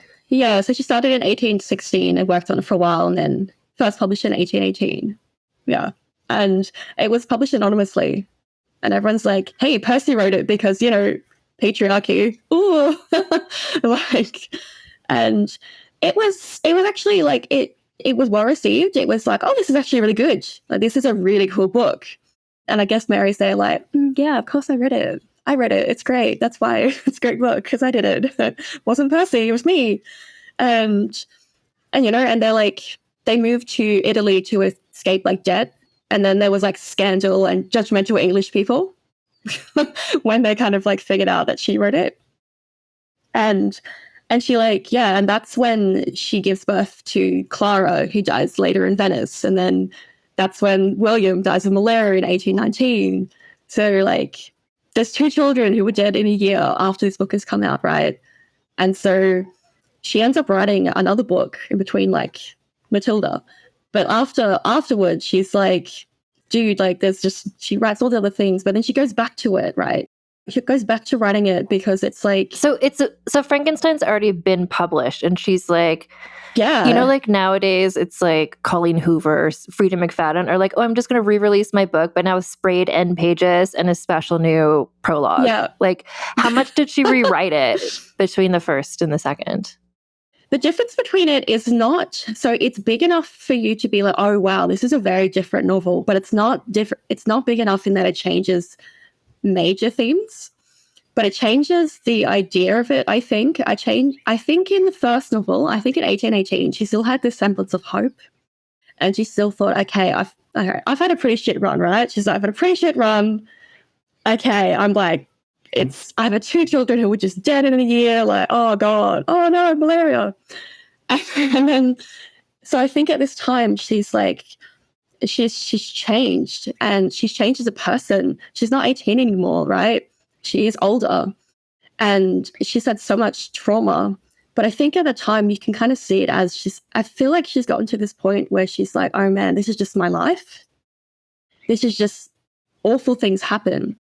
So she started in 1816 and worked on it for a while and then first published in 1818. Yeah. And it was published anonymously. And everyone's like, hey, Percy wrote it because, you know, patriarchy. Ooh. Like, and it was actually like, it was well received. It was like, oh, this is actually really good. Like, this is a really cool book. And I guess Mary's there like, yeah, of course I read it. It's great. That's why it's a great book, because I did it. It wasn't Percy, it was me. And you know, and they're like, they moved to Italy to escape like debt. And then there was like scandal and judgmental English people when they kind of like figured out that she wrote it. And she like, yeah, and that's when she gives birth to Clara, who dies later in Venice. And then that's when William dies of malaria in 1819. So like, there's 2 children who were dead in a year after this book has come out, right? And so she ends up writing another book in between, like Matilda. But afterwards, she's like, dude, like she writes all the other things, but then she goes back to it, right? She goes back to writing it because it's like... So Frankenstein's already been published, and she's like... Yeah. You know, like nowadays, it's like Colleen Hoover, Frida McFadden are like, oh, I'm just going to re-release my book, but now with sprayed end pages and a special new prologue. Yeah. Like, how much did she rewrite it between the first and the second? The difference between it is not, so it's big enough for you to be like, oh, wow, this is a very different novel, but it's not different. It's not big enough in that it changes major themes, but it changes the idea of it, I think. I think in the first novel, I think in 1818, she still had this semblance of hope. And she still thought, okay, I've had a pretty shit run, right? She's like, I've had a pretty shit run. Okay, I'm like, I've had 2 children who were just dead in a year, like, oh God, oh no, malaria. And then, so I think at this time, she's like, she's changed, and she's changed as a person. She's not 18 anymore, right? She is older, and she's had so much trauma. But I think at the time, you can kind of see it as I feel like she's gotten to this point where she's like, oh man, this is just my life. This is just awful things happen.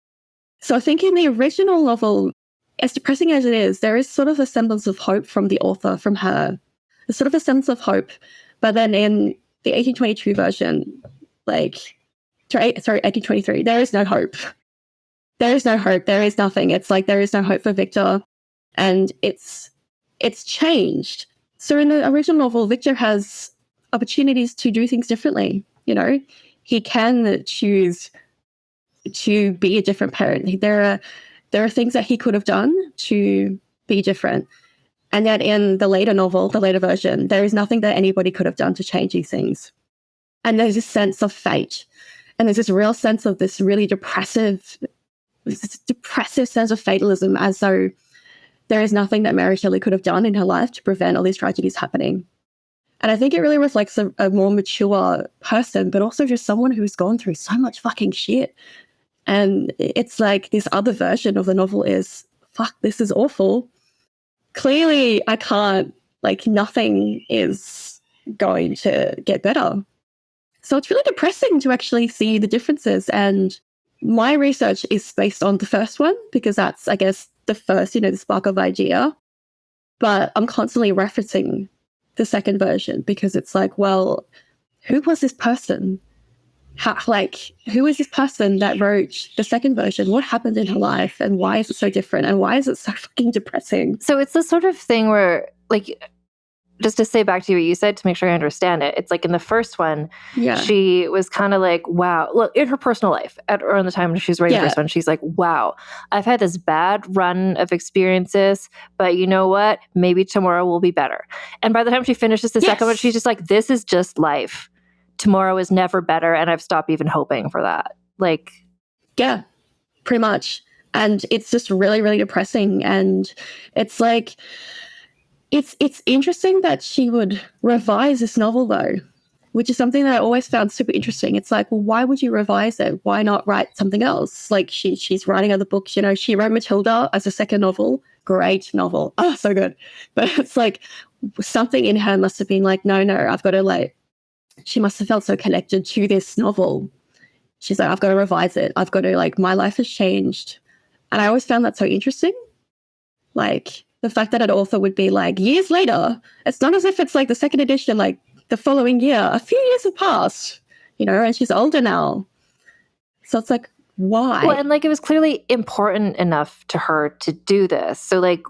So I think in the original novel, as depressing as it is, there is sort of a semblance of hope from the author, from her. There's sort of a sense of hope. But then in the 1822 version, like, sorry, 1823, there is no hope. There is no hope. There is nothing. It's like there is no hope for Victor. And it's changed. So in the original novel, Victor has opportunities to do things differently. You know, he can choose to be a different parent. There are things that he could have done to be different. And yet in the later novel, the later version, there is nothing that anybody could have done to change these things. And there's this sense of fate. And there's this real sense of this really depressive sense of fatalism, as though there is nothing that Mary Shelley could have done in her life to prevent all these tragedies happening. And I think it really reflects a more mature person, but also just someone who's gone through so much fucking shit. And it's like this other version of the novel is, fuck, this is awful. Clearly, I can't, like, nothing is going to get better. So it's really depressing to actually see the differences. And my research is based on the first one, because that's, I guess, the first, the spark of idea. But I'm constantly referencing the second version because it's like, well, who was this person? Who is this person that wrote the second version? What happened in her life? And why is it so different? And why is it so fucking depressing? So it's the sort of thing where, like, just to say back to what you said to make sure I understand it, it's like in the first one, she was kind of like, wow, look, in her personal life, around the time when she was writing the first one, she's like, wow, I've had this bad run of experiences, but you know what? Maybe tomorrow will be better. And by the time she finishes the second one, she's just like, this is just life. Tomorrow is never better, and I've stopped even hoping for that. Like, yeah, pretty much. And it's just really, really depressing. And it's like, it's interesting that she would revise this novel, though, which is something that I always found super interesting. It's like, well, why would you revise it? Why not write something else? Like, she's writing other books. She wrote Matilda as a second novel, great novel. Oh, so good. But it's like something in her must have been like, no, I've got to like, she must have felt so connected to this novel. She's like, I've got to revise it. I've got to like, my life has changed. And I always found that so interesting. Like the fact that an author would be like, years later, it's not as if it's like the second edition, like the following year, a few years have passed, you know, and she's older now. So it's like, why? Well, and like it was clearly important enough to her to do this. So like,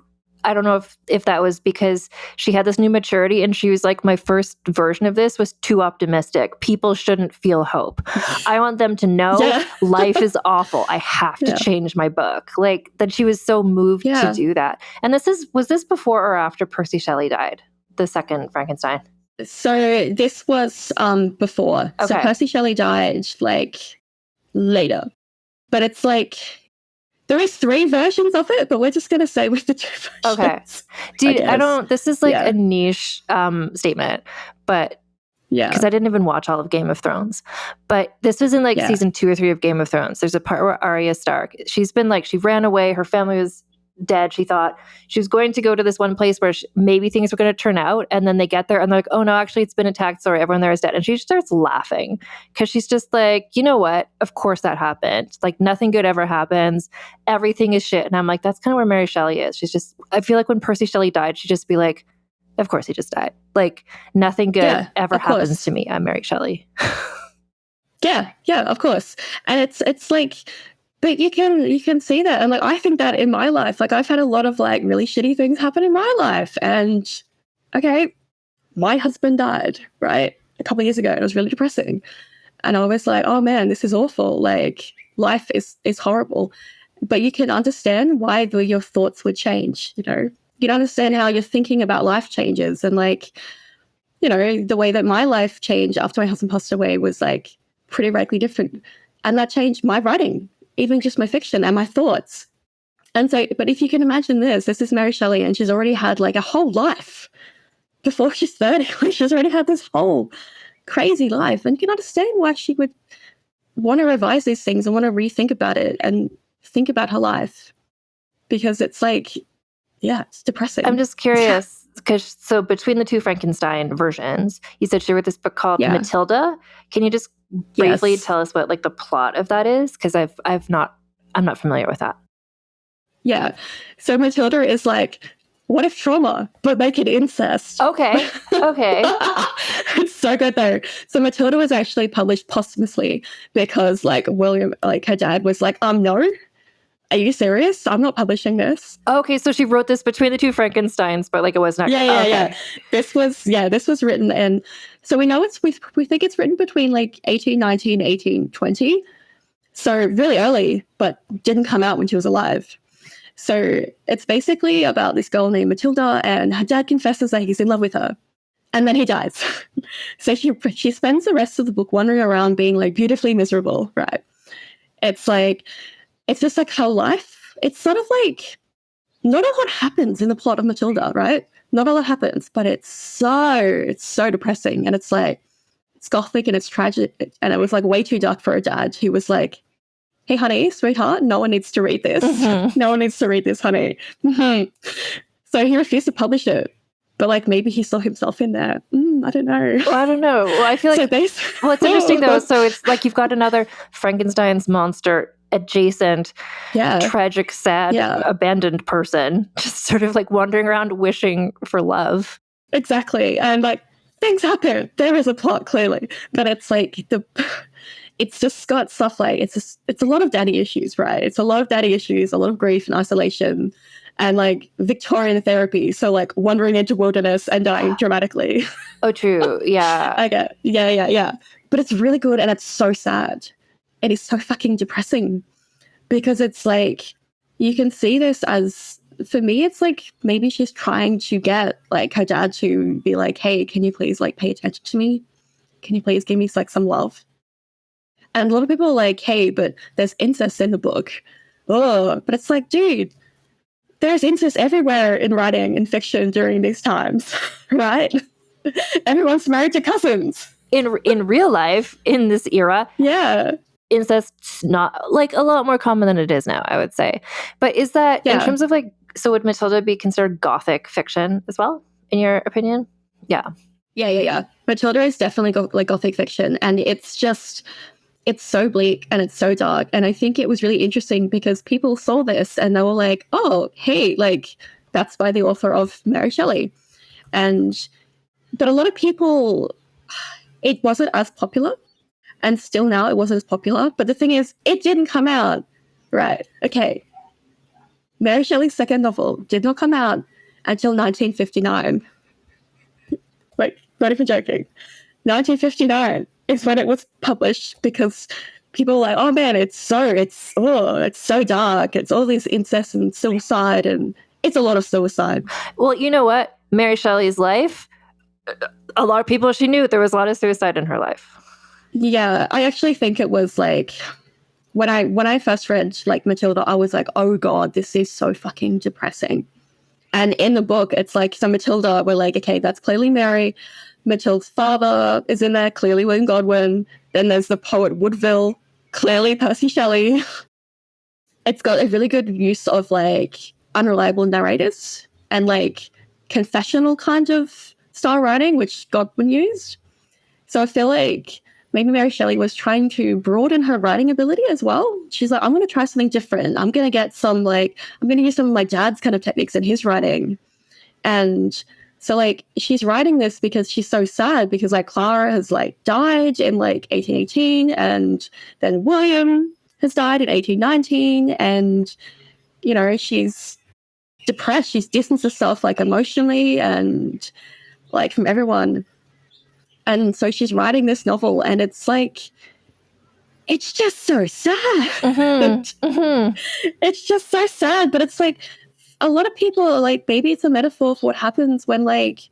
I don't know if that was because she had this new maturity and she was like, my first version of this was too optimistic. People shouldn't feel hope. I want them to know life is awful. I have to change my book. Like that she was so moved to do that. And was this before or after Percy Shelley died? The second Frankenstein? So this was before. Okay. So Percy Shelley died like later. But it's like there is 3 versions of it, but we're just going to say with the 2 versions. Okay. Dude, this is like a niche statement, but because I didn't even watch all of Game of Thrones. But this was in like season 2 or 3 of Game of Thrones. There's a part where Arya Stark, she ran away. Her family was dead. She thought she was going to go to this one place where maybe things were going to turn out. And then they get there and they're like, oh no, actually it's been attacked. Sorry, everyone there is dead. And she starts laughing because she's just like, you know what? Of course that happened. Like nothing good ever happens. Everything is shit. And I'm like, that's kind of where Mary Shelley is. She's just, I feel like when Percy Shelley died, she'd just be like, of course he just died. Like nothing good ever happens to me. I'm Mary Shelley. Yeah, of course. And it's like, but you can see that. And like, I think that in my life, like I've had a lot of like really shitty things happen in my life. And okay, my husband died, right? A couple of years ago. And it was really depressing. And I was like, oh man, this is awful. Like life is horrible. But you can understand why your thoughts would change, you know? You can understand how you're thinking about life changes. And like, you know, the way that my life changed after my husband passed away was like pretty radically different. And that changed my writing, even just my fiction and my thoughts. And so, but if you can imagine this is Mary Shelley and she's already had like a whole life before she's 30. She's already had this whole crazy life. And you can understand why she would want to revise these things and want to rethink about it and think about her life. Because it's like, it's depressing. I'm just curious, because so between the 2 Frankenstein versions, you said she wrote this book called Matilda. Can you just briefly tell us what like the plot of that is? Because I'm not familiar with that. Yeah. So Matilda is like, what if trauma, but make it incest? Okay. It's so good though. So Matilda was actually published posthumously because like William, like her dad was like, no. Are you serious? I'm not publishing this. Okay, so she wrote this between the 2 Frankensteins, but like it wasn't actually... Yeah. This was written in... So we know we think it's written between like 1819, 1820. So really early, but didn't come out when she was alive. So it's basically about this girl named Matilda and her dad confesses that he's in love with her. And then he dies. So she spends the rest of the book wandering around being like beautifully miserable, right? It's just like her life. It's sort of like not a lot happens in the plot of Matilda, right? Not a lot happens, but it's so depressing. And it's like, it's gothic and it's tragic. And it was like way too dark for a dad. He was like, hey, honey, sweetheart, no one needs to read this. Mm-hmm. No one needs to read this, honey. Mm-hmm. So he refused to publish it. But like maybe he saw himself in there. I don't know. Well, I don't know. Well, I feel like, well, it's interesting though. So it's like you've got another Frankenstein's monster adjacent, tragic, sad, abandoned person, just sort of like wandering around wishing for love. Exactly. And like things happen. There is a plot clearly, but it's like it's just got stuff like it's a lot of daddy issues, right? It's a lot of daddy issues, a lot of grief and isolation, and like Victorian therapy. So like wandering into wilderness and dying dramatically. Oh, true. Yeah. Okay. Yeah. But it's really good and it's so sad. It is so fucking depressing because it's like you can see this as, for me, it's like maybe she's trying to get like her dad to be like, hey, can you please like pay attention to me? Can you please give me like some love? And a lot of people are like, hey, but there's incest in the book. Oh, but it's like, dude, there's incest everywhere in writing and fiction during these times, right? Everyone's married to cousins. In real life, in this era. Yeah. Incest's not like a lot more common than it is now, I would say. But is that in terms of like So would Matilda be considered gothic fiction as well, in your opinion? Yeah. Yeah. Matilda is definitely gothic fiction, and it's so bleak and it's so dark. And I think it was really interesting because people saw this and they were like, oh, hey, like that's by the author of Mary Shelley. But a lot of people, it wasn't as popular, and still now it wasn't as popular. But the thing is, it didn't come out. Right. Okay. Mary Shelley's second novel did not come out until 1959. Like, not even joking. 1959 is when it was published, because people were like, oh man, it's so dark. It's all this incest and suicide, and it's a lot of suicide. Well, you know what? Mary Shelley's life, a lot of people she knew, there was a lot of suicide in her life. Yeah, I actually think it was like, when I first read like Matilda, I was like, oh god, this is so fucking depressing. And in the book, it's like, so Matilda, we're like, okay, that's clearly Mary. Matilda's father is in there, clearly William Godwin. Then there's the poet Woodville, clearly Percy Shelley. It's got a really good use of like unreliable narrators and like confessional kind of style writing, which Godwin used. So I feel like maybe Mary Shelley was trying to broaden her writing ability as well. She's like, I'm going to try something different. I'm going to use some of my dad's kind of techniques in his writing. And so like she's writing this because she's so sad, because like Clara has like died in like 1818, and then William has died in 1819, and you know, she's depressed. She's distanced herself like emotionally and like from everyone. And so she's writing this novel, and it's like, it's just so sad. It's just so sad. But it's like, a lot of people are like, maybe it's a metaphor for what happens when like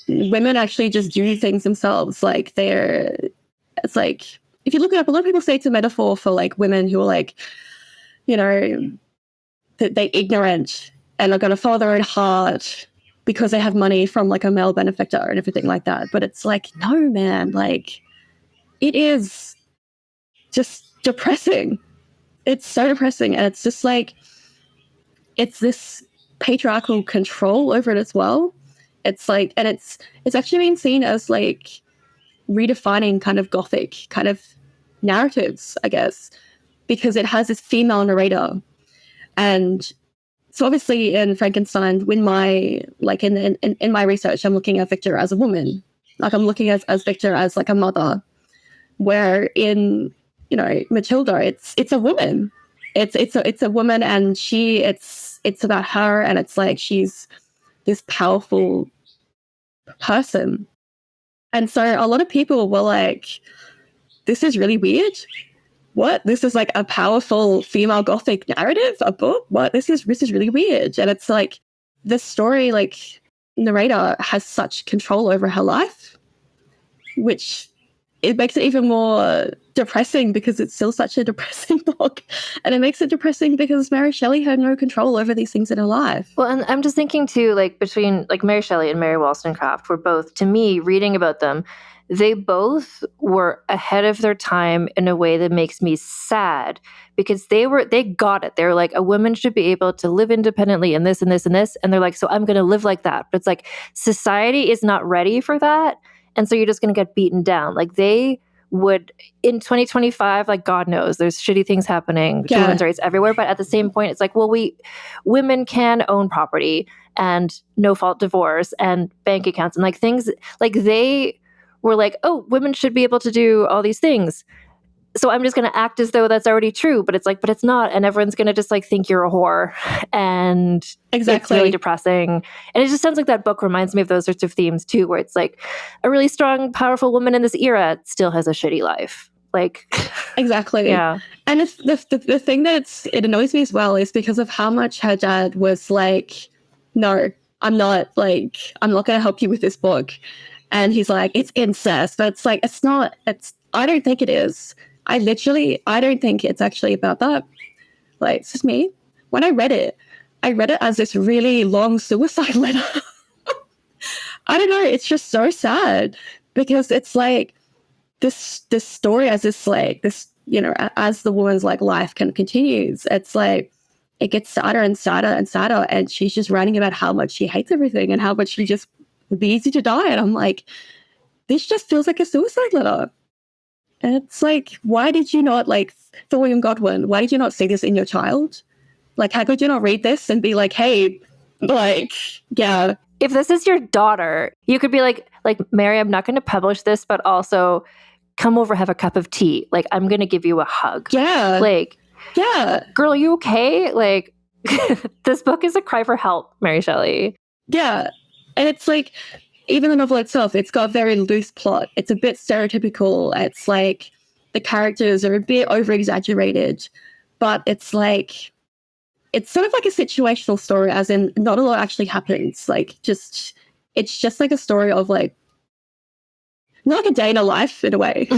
women actually just do things themselves. Like it's like, if you look it up, a lot of people say it's a metaphor for like women who are like, you know, that they're ignorant and are going to follow their own heart because they have money from like a male benefactor and everything like that. But it's like, no, man, like it is just depressing. It's so depressing. And it's just like, it's this patriarchal control over it as well. It's like, and it's actually been seen as like redefining kind of gothic kind of narratives, I guess, because it has this female narrator. And so obviously in Frankenstein, when my like in my research, I'm looking at Victor as a woman. Like I'm looking as Victor as like a mother. Where in, you know, Matilda, it's a woman. It's a woman, and it's about her, and it's like she's this powerful person. And so a lot of people were like, this is really weird. What? This is like a powerful female gothic narrative, a book? What? This is really weird. And it's like the story, like narrator has such control over her life, which it makes it even more depressing, because it's still such a depressing book. And it makes it depressing because Mary Shelley had no control over these things in her life. Well, and I'm just thinking too, like between like Mary Shelley and Mary Wollstonecraft were both, to me, reading about them, they both were ahead of their time in a way that makes me sad, because they got it. They were like, a woman should be able to live independently and this and this and this. And they're like, so I'm going to live like that. But it's like, society is not ready for that. And so you're just going to get beaten down. Like they would, in 2025, like God knows, there's shitty things happening to women's rights everywhere. But at the same point, it's like, well, women can own property and no fault divorce and bank accounts and like things, like they were like, oh, women should be able to do all these things. So I'm just going to act as though that's already true, but it's like, but it's not. And everyone's going to just like think you're a whore. And it's really depressing. And it just sounds like that book reminds me of those sorts of themes too, where it's like a really strong, powerful woman in this era still has a shitty life. Like, exactly. Yeah. And it's the thing that it annoys me as well is because of how much her dad was like, no, I'm not going to help you with this book. And he's like, it's incest. But it's like, I don't think it is. I don't think it's actually about that. Like, it's just me. When I read it as this really long suicide letter. I don't know. It's just so sad, because it's like this story as this, like this, you know, as the woman's like life kind of continues. It's like it gets sadder and sadder and sadder. And she's just writing about how much she hates everything and how much she just would be easy to die. And I'm like, this just feels like a suicide letter. And it's like, why did you not, like, for William Godwin, why did you not see this in your child? Like, how could you not read this and be like, hey, like, yeah. If this is your daughter, you could be like, Mary, I'm not going to publish this, but also come over, have a cup of tea. Like, I'm going to give you a hug. Yeah. Like, yeah. Girl, are you okay? Like, this book is a cry for help, Mary Shelley. Yeah. And it's like, even the novel itself, it's got a very loose plot. It's a bit stereotypical. It's like the characters are a bit over-exaggerated, but it's like, it's sort of like a situational story, as in not a lot actually happens. Like, it's just like a story of like, not like a day in a life in a way,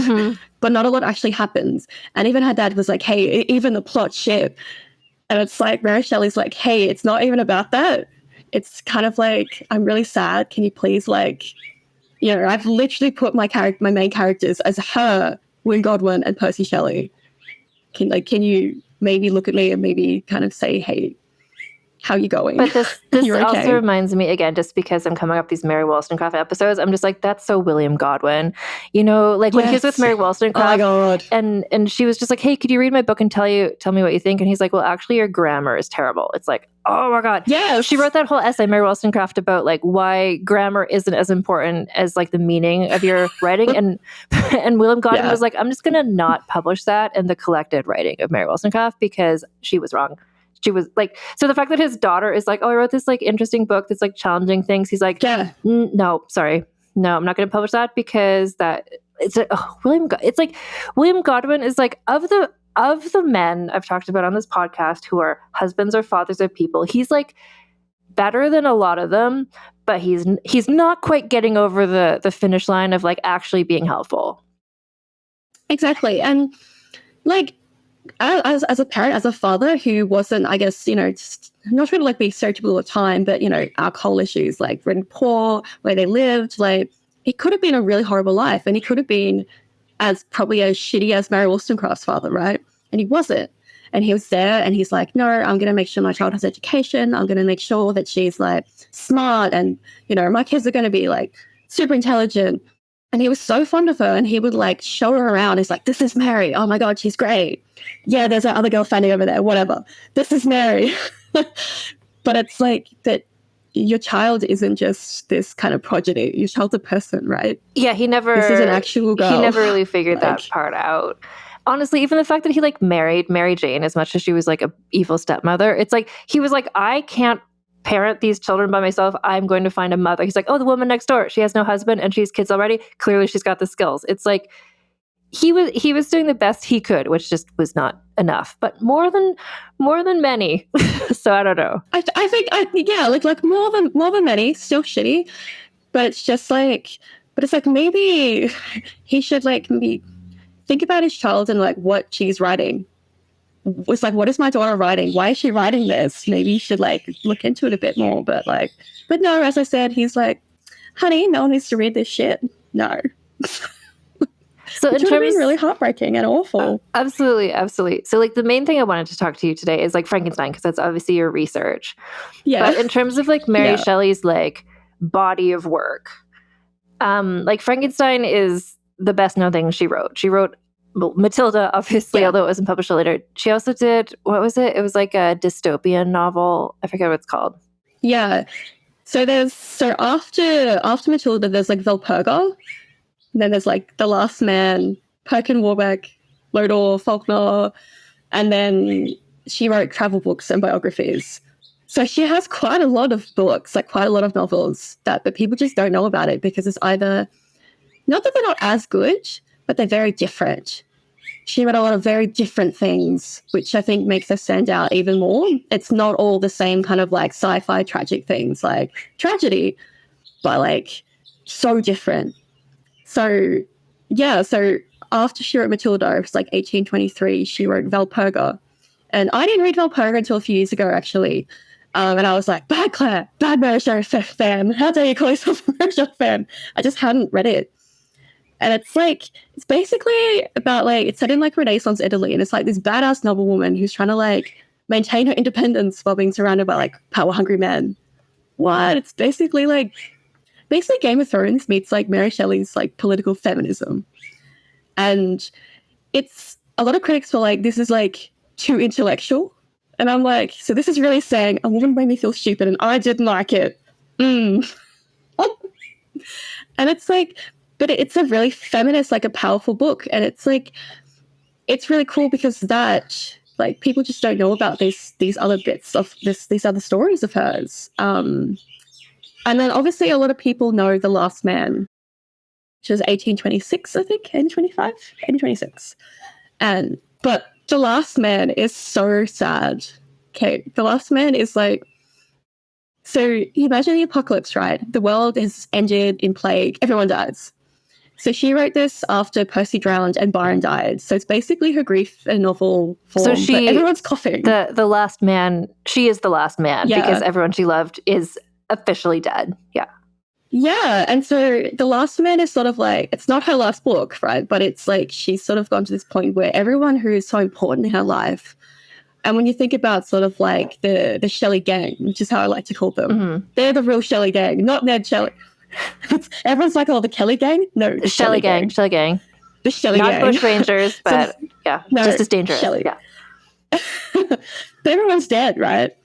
but not a lot actually happens. And even her dad was like, hey, even the plot shit. And it's like, Mary Shelley's like, hey, it's not even about that. It's kind of like, I'm really sad. Can you please, like, you know, I've literally put my main characters as her, William Godwin, and Percy Shelley. Can you maybe look at me and maybe kind of say, hey, how you going? But this also reminds me, again, just because I'm coming up these Mary Wollstonecraft episodes, I'm just like, that's so William Godwin. You know, like when he was with Mary Wollstonecraft, oh my God. and she was just like, hey, could you read my book and tell me what you think? And he's like, well, actually, your grammar is terrible. It's like, oh my God. Yes. She wrote that whole essay, Mary Wollstonecraft, about like why grammar isn't as important as like the meaning of your writing. And William Godwin was like, I'm just going to not publish that in the collected writing of Mary Wollstonecraft because she was wrong. She was like, so the fact that his daughter is like, oh, I wrote this like interesting book that's like challenging things. He's like, no, sorry. No, I'm not going to publish that because it's like William Godwin is like of the men I've talked about on this podcast who are husbands or fathers of people. He's like better than a lot of them, but he's not quite getting over the finish line of like actually being helpful. Exactly. And like, as a parent, as a father who wasn't, I guess, you know, just not trying to like be stereotypical all the time, but, you know, alcohol issues, like really poor, where they lived, like it could have been a really horrible life, and he could have been probably as shitty as Mary Wollstonecraft's father, right? And he wasn't. And he was there, and he's like, no, I'm going to make sure my child has education. I'm going to make sure that she's like smart, and, you know, my kids are going to be like super intelligent. And he was so fond of her, and he would like show her around. He's like, this is Mary. Oh my God, she's great. Yeah, there's that other girl standing over there, whatever. This is Mary. But it's like that your child isn't just this kind of progeny. Your child's a person, right? Yeah, this is an actual girl. He never really figured that part out. Honestly, even the fact that he like married Mary Jane as much as she was like a evil stepmother, it's like, he was like, I can't parent these children by myself. I'm going to find a mother. He's like, oh, the woman next door, she has no husband and she has kids already. Clearly she's got the skills. It's like he was doing the best he could, which just was not enough, but more than many. So I don't know. I think like more than many, still shitty, but it's just like, maybe he should like maybe think about his child and like what she's writing. Was like, what is my daughter writing? Why is she writing this? Maybe you should like look into it a bit more. But no, as I said, he's like, honey, no one needs to read this shit. No. So it would have been really heartbreaking and awful. Absolutely. So like the main thing I wanted to talk to you today is like Frankenstein, because that's obviously your research. Yeah. But in terms of like Mary Shelley's like body of work, like Frankenstein is the best known thing she wrote. She wrote Matilda, obviously, although it wasn't published later. She also did, what was it? It was like a dystopian novel. I forget what it's called. Yeah. So after Matilda, there's like Valperga. And then there's like The Last Man, Perkin Warbeck, Lodore, Faulkner. And then she wrote travel books and biographies. So she has quite a lot of books, like quite a lot of novels but people just don't know about it because it's either, not that they're not as good, but they're very different. She read a lot of very different things, which I think makes her stand out even more. It's not all the same kind of like sci-fi tragic things, like tragedy, but like so different. So after she wrote Matilda, it was like 1823, she wrote Valperga. And I didn't read Valperga until a few years ago, actually. And I was like, bad Claire, bad Mary Shelley fan. How dare you call yourself a Mary Shelley fan? I just hadn't read it. And it's like, it's basically about like, it's set in like Renaissance Italy, and it's like this badass noble woman who's trying to like maintain her independence while being surrounded by like power-hungry men. What? It's basically Game of Thrones meets like Mary Shelley's like political feminism. And it's a lot of critics were like, this is like too intellectual. And I'm like, so this is really saying a woman made me feel stupid and I didn't like it. And it's like, but it's a really feminist, like a powerful book. And it's like, it's really cool because that, like, people just don't know about these other bits of these other stories of hers. And then obviously a lot of people know The Last Man, which was 1826, I think, 1825, 1826. But The Last Man is so sad. Okay, The Last Man is like, so you imagine the apocalypse, right? The world is ended in plague. Everyone dies. So she wrote this after Percy drowned and Byron died. So it's basically her grief in novel form. So she, but everyone's coughing. The last man, she is the last man because everyone she loved is officially dead. Yeah. Yeah. And so The Last Man is sort of like, it's not her last book, right? But it's like she's sort of gone to this point where everyone who is so important in her life, and when you think about sort of like the Shelley gang, which is how I like to call them, they're the real Shelley gang, not Ned Shelley. Everyone's like, oh, the Kelly gang? No, the Shelley gang. Shelley gang. The Shelley gang. Not Bush Rangers, but just as dangerous. Shelley. Yeah. But everyone's dead, right?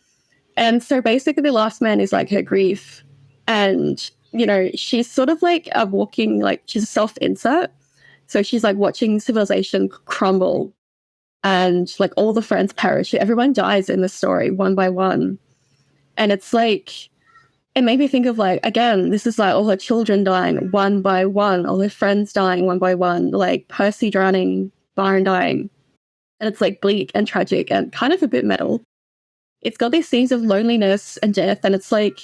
And so basically The Last Man is like her grief. And, you know, she's sort of like a walking, like she's a self-insert. So she's like watching civilization crumble and like all the friends perish. Everyone dies in the story one by one. And it's like, it made me think of like, again, this is like all her children dying one by one, all her friends dying one by one, like Percy drowning, Byron dying. And it's like bleak and tragic and kind of a bit metal. It's got these scenes of loneliness and death. And it's like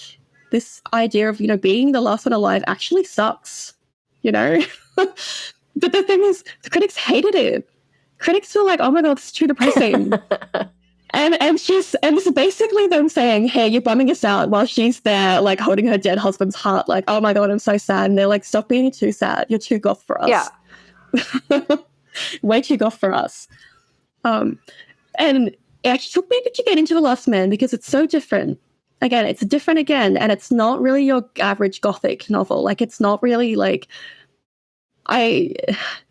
this idea of, you know, being the last one alive actually sucks, you know? But the thing is, the critics hated it. Critics were like, oh my God, it's too depressing. And it's basically them saying, hey, you're bumming us out, while she's there, like, holding her dead husband's heart, like, oh my God, I'm so sad. And they're like, stop being too sad. You're too goth for us. Yeah. Way too goth for us. And it actually took me to get into The Last Man because it's so different. Again, it's different again, and it's not really your average gothic novel. Like, it's not really like...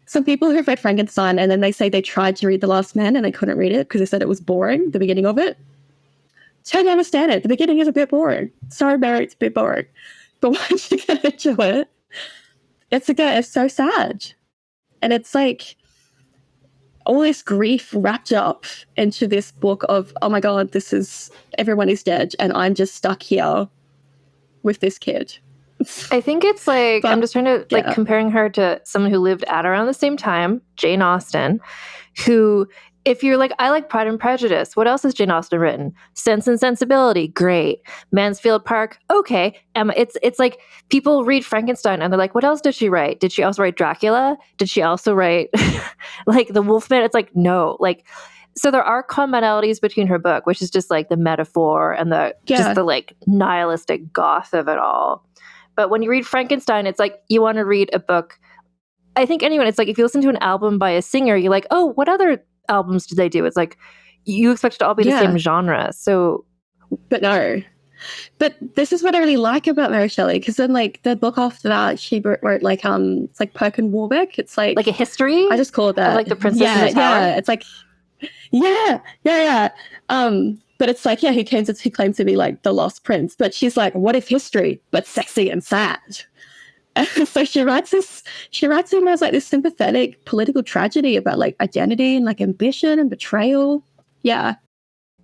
Some people who've read Frankenstein and then they say they tried to read The Last Man and they couldn't read it because they said it was boring, the beginning of it. Totally understand it. The beginning is a bit boring. Sorry, Mary, it's a bit boring. But once you get into it, it's so sad. And it's like all this grief wrapped up into this book of, oh my God, everyone is dead and I'm just stuck here with this kid. I think it's like, I'm just trying to, like, comparing her to someone who lived at around the same time, Jane Austen, who, if you're like, I like Pride and Prejudice, what else has Jane Austen written? Sense and Sensibility, great. Mansfield Park, okay. It's like, people read Frankenstein and they're like, what else did she write? Did she also write Dracula? Did she also write, like, The Wolfman? It's like, no, like... So there are commonalities between her book, which is just like the metaphor and just the like nihilistic goth of it all. But when you read Frankenstein, it's like you want to read a book. I think anyone, it's like if you listen to an album by a singer, you're like, oh, what other albums did they do? It's like you expect it to all be the same genre. So, but no. But this is what I really like about Mary Shelley, because then like the book after that, she wrote like it's like Perkin Warbeck. It's like a history. I just call it that. Of, like the Princess in the Tower. Yeah. It's like yeah. But it's like, he claims to be like the lost prince. But she's like, what if history, but sexy and sad? And so she writes him as like this sympathetic political tragedy about like identity and like ambition and betrayal. Yeah.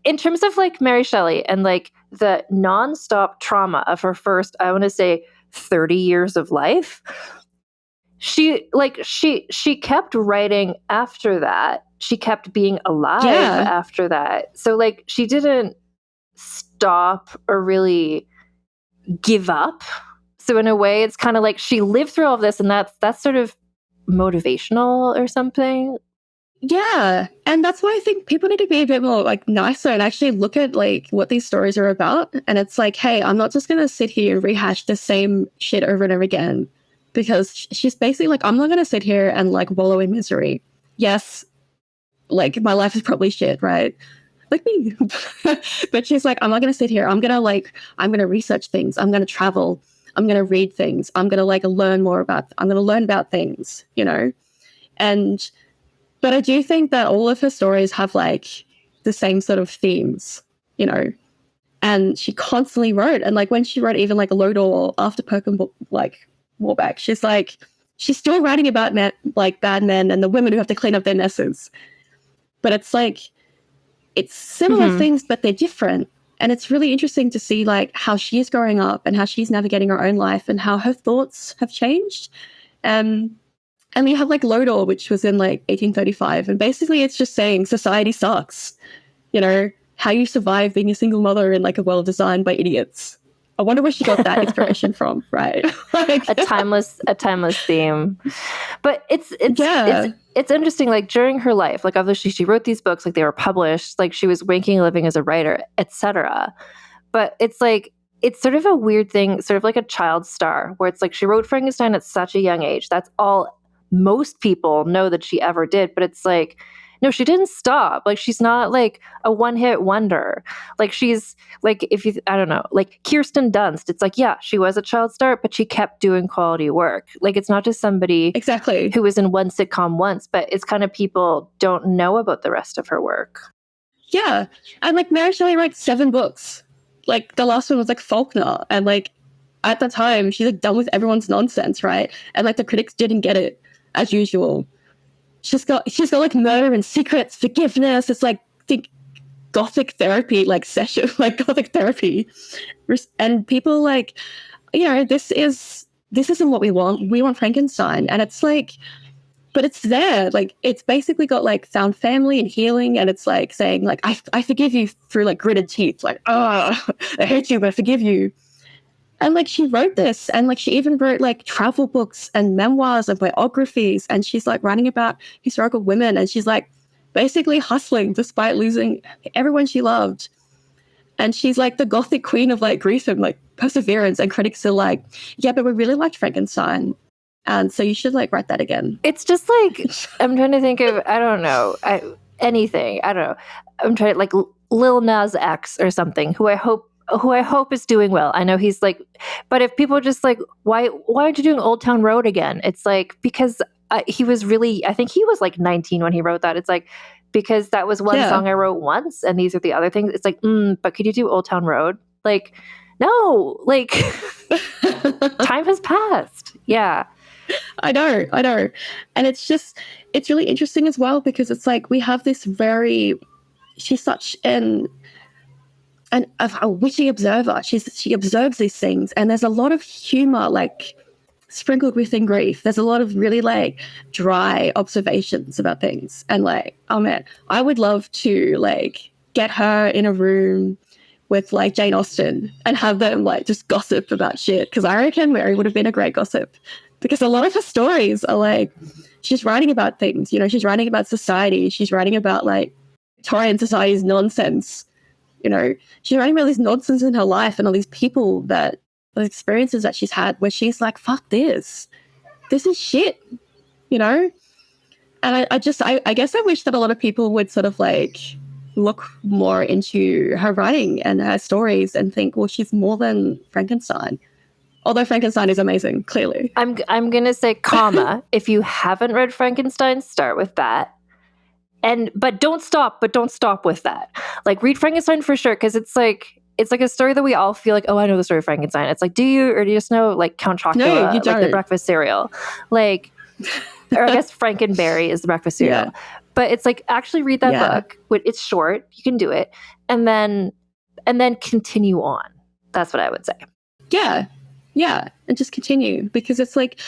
In terms of like Mary Shelley and like the nonstop trauma of her first, I want to say 30 years of life, she kept writing after that. She kept being alive after that. So like she didn't stop or really give up. So in a way, it's kind of like she lived through all of this, and that's sort of motivational or something. Yeah, and that's why I think people need to be a bit more like nicer and actually look at like what these stories are about. And it's like, hey, I'm not just going to sit here and rehash the same shit over and over again, because she's basically like, I'm not going to sit here and like wallow in misery. Yes, like my life is probably shit, right? like me. But she's like, I'm not going to sit here. I'm going to research things. I'm going to travel. I'm going to read things. I'm going to I'm going to learn about things, you know? And, but I do think that all of her stories have like the same sort of themes, you know? And she constantly wrote. And like when she wrote even like Lodor after Perkin like Warbeck, she's still writing about like bad men and the women who have to clean up their messes. But it's like, it's similar things, but they're different. And it's really interesting to see like how she's growing up and how she's navigating her own life and how her thoughts have changed. And we have like Lodor, which was in like 1835. And basically it's just saying society sucks. You know, how you survive being a single mother in like a world designed by idiots. I wonder where she got that inspiration from, right? Like, a timeless theme. But it's interesting, like during her life, like obviously she wrote these books, like they were published, like she was making a living as a writer, etc. But it's like, it's sort of a weird thing, sort of like a child star, where it's like she wrote Frankenstein at such a young age. That's all most people know that she ever did. But it's like, no, she didn't stop. Like, she's not like a one-hit wonder. Like, she's like, I don't know, like Kirsten Dunst. It's like, yeah, she was a child star, but she kept doing quality work. Like, it's not just somebody exactly who was in one sitcom once, but it's kind of people don't know about the rest of her work. Yeah. And like Mary Shelley wrote 7 books. Like the last one was like Faulkner. And like at the time, she's like done with everyone's nonsense, right? And like the critics didn't get it as usual. She's got like Murder and Secrets, Forgiveness. It's like gothic therapy, like session, like gothic therapy. And people like, you know, this isn't what we want. We want Frankenstein. And it's like, but it's there. Like, it's basically got like found family and healing. And it's like saying like, I forgive you through like gritted teeth. Like, I hate you, but I forgive you. And like she wrote this, and like she even wrote like travel books and memoirs and biographies, and she's like writing about historical women, and she's like basically hustling despite losing everyone she loved. And she's like the gothic queen of like grief and like perseverance, and critics are like, yeah, but we really liked Frankenstein, and so you should like write that again. It's just like, I'm trying to think of, I don't know, anything. I don't know. I'm trying to like Lil Nas X or something, who I hope is doing well. I know he's like, but if people are just like, why aren't you doing Old Town Road again? It's like, because he was really, I think he was like 19 when he wrote that. It's like, because that was one song I wrote once, and these are the other things. It's like, but could you do Old Town Road? Like, no, like time has passed. Yeah. I know. And it's really interesting as well, because it's like, we have this she's such a witty observer. She observes these things, and there's a lot of humor like sprinkled within grief. There's a lot of really like dry observations about things, and like, oh man, I would love to like get her in a room with like Jane Austen and have them like just gossip about shit, because I reckon Mary would have been a great gossip, because a lot of her stories are like, she's writing about things, you know, she's writing about society, she's writing about like Victorian society's nonsense. You know, she's writing about this nonsense in her life and all these people the experiences that she's had where she's like, fuck this is shit, you know? And I guess I wish that a lot of people would sort of like look more into her writing and her stories and think, well, she's more than Frankenstein. Although Frankenstein is amazing, clearly. I'm going to say, comma, if you haven't read Frankenstein, start with that. But don't stop with that. Like, read Frankenstein for sure, because it's like a story that we all feel like, oh, I know the story of Frankenstein. It's like, do you, or do you just know like Count Chocula, no, you don't. like the breakfast cereal, like, or I guess Frankenberry is the breakfast cereal. Yeah. But it's like, actually read that book. It's short, you can do it, and then continue on. That's what I would say. Yeah, and just continue, because it's like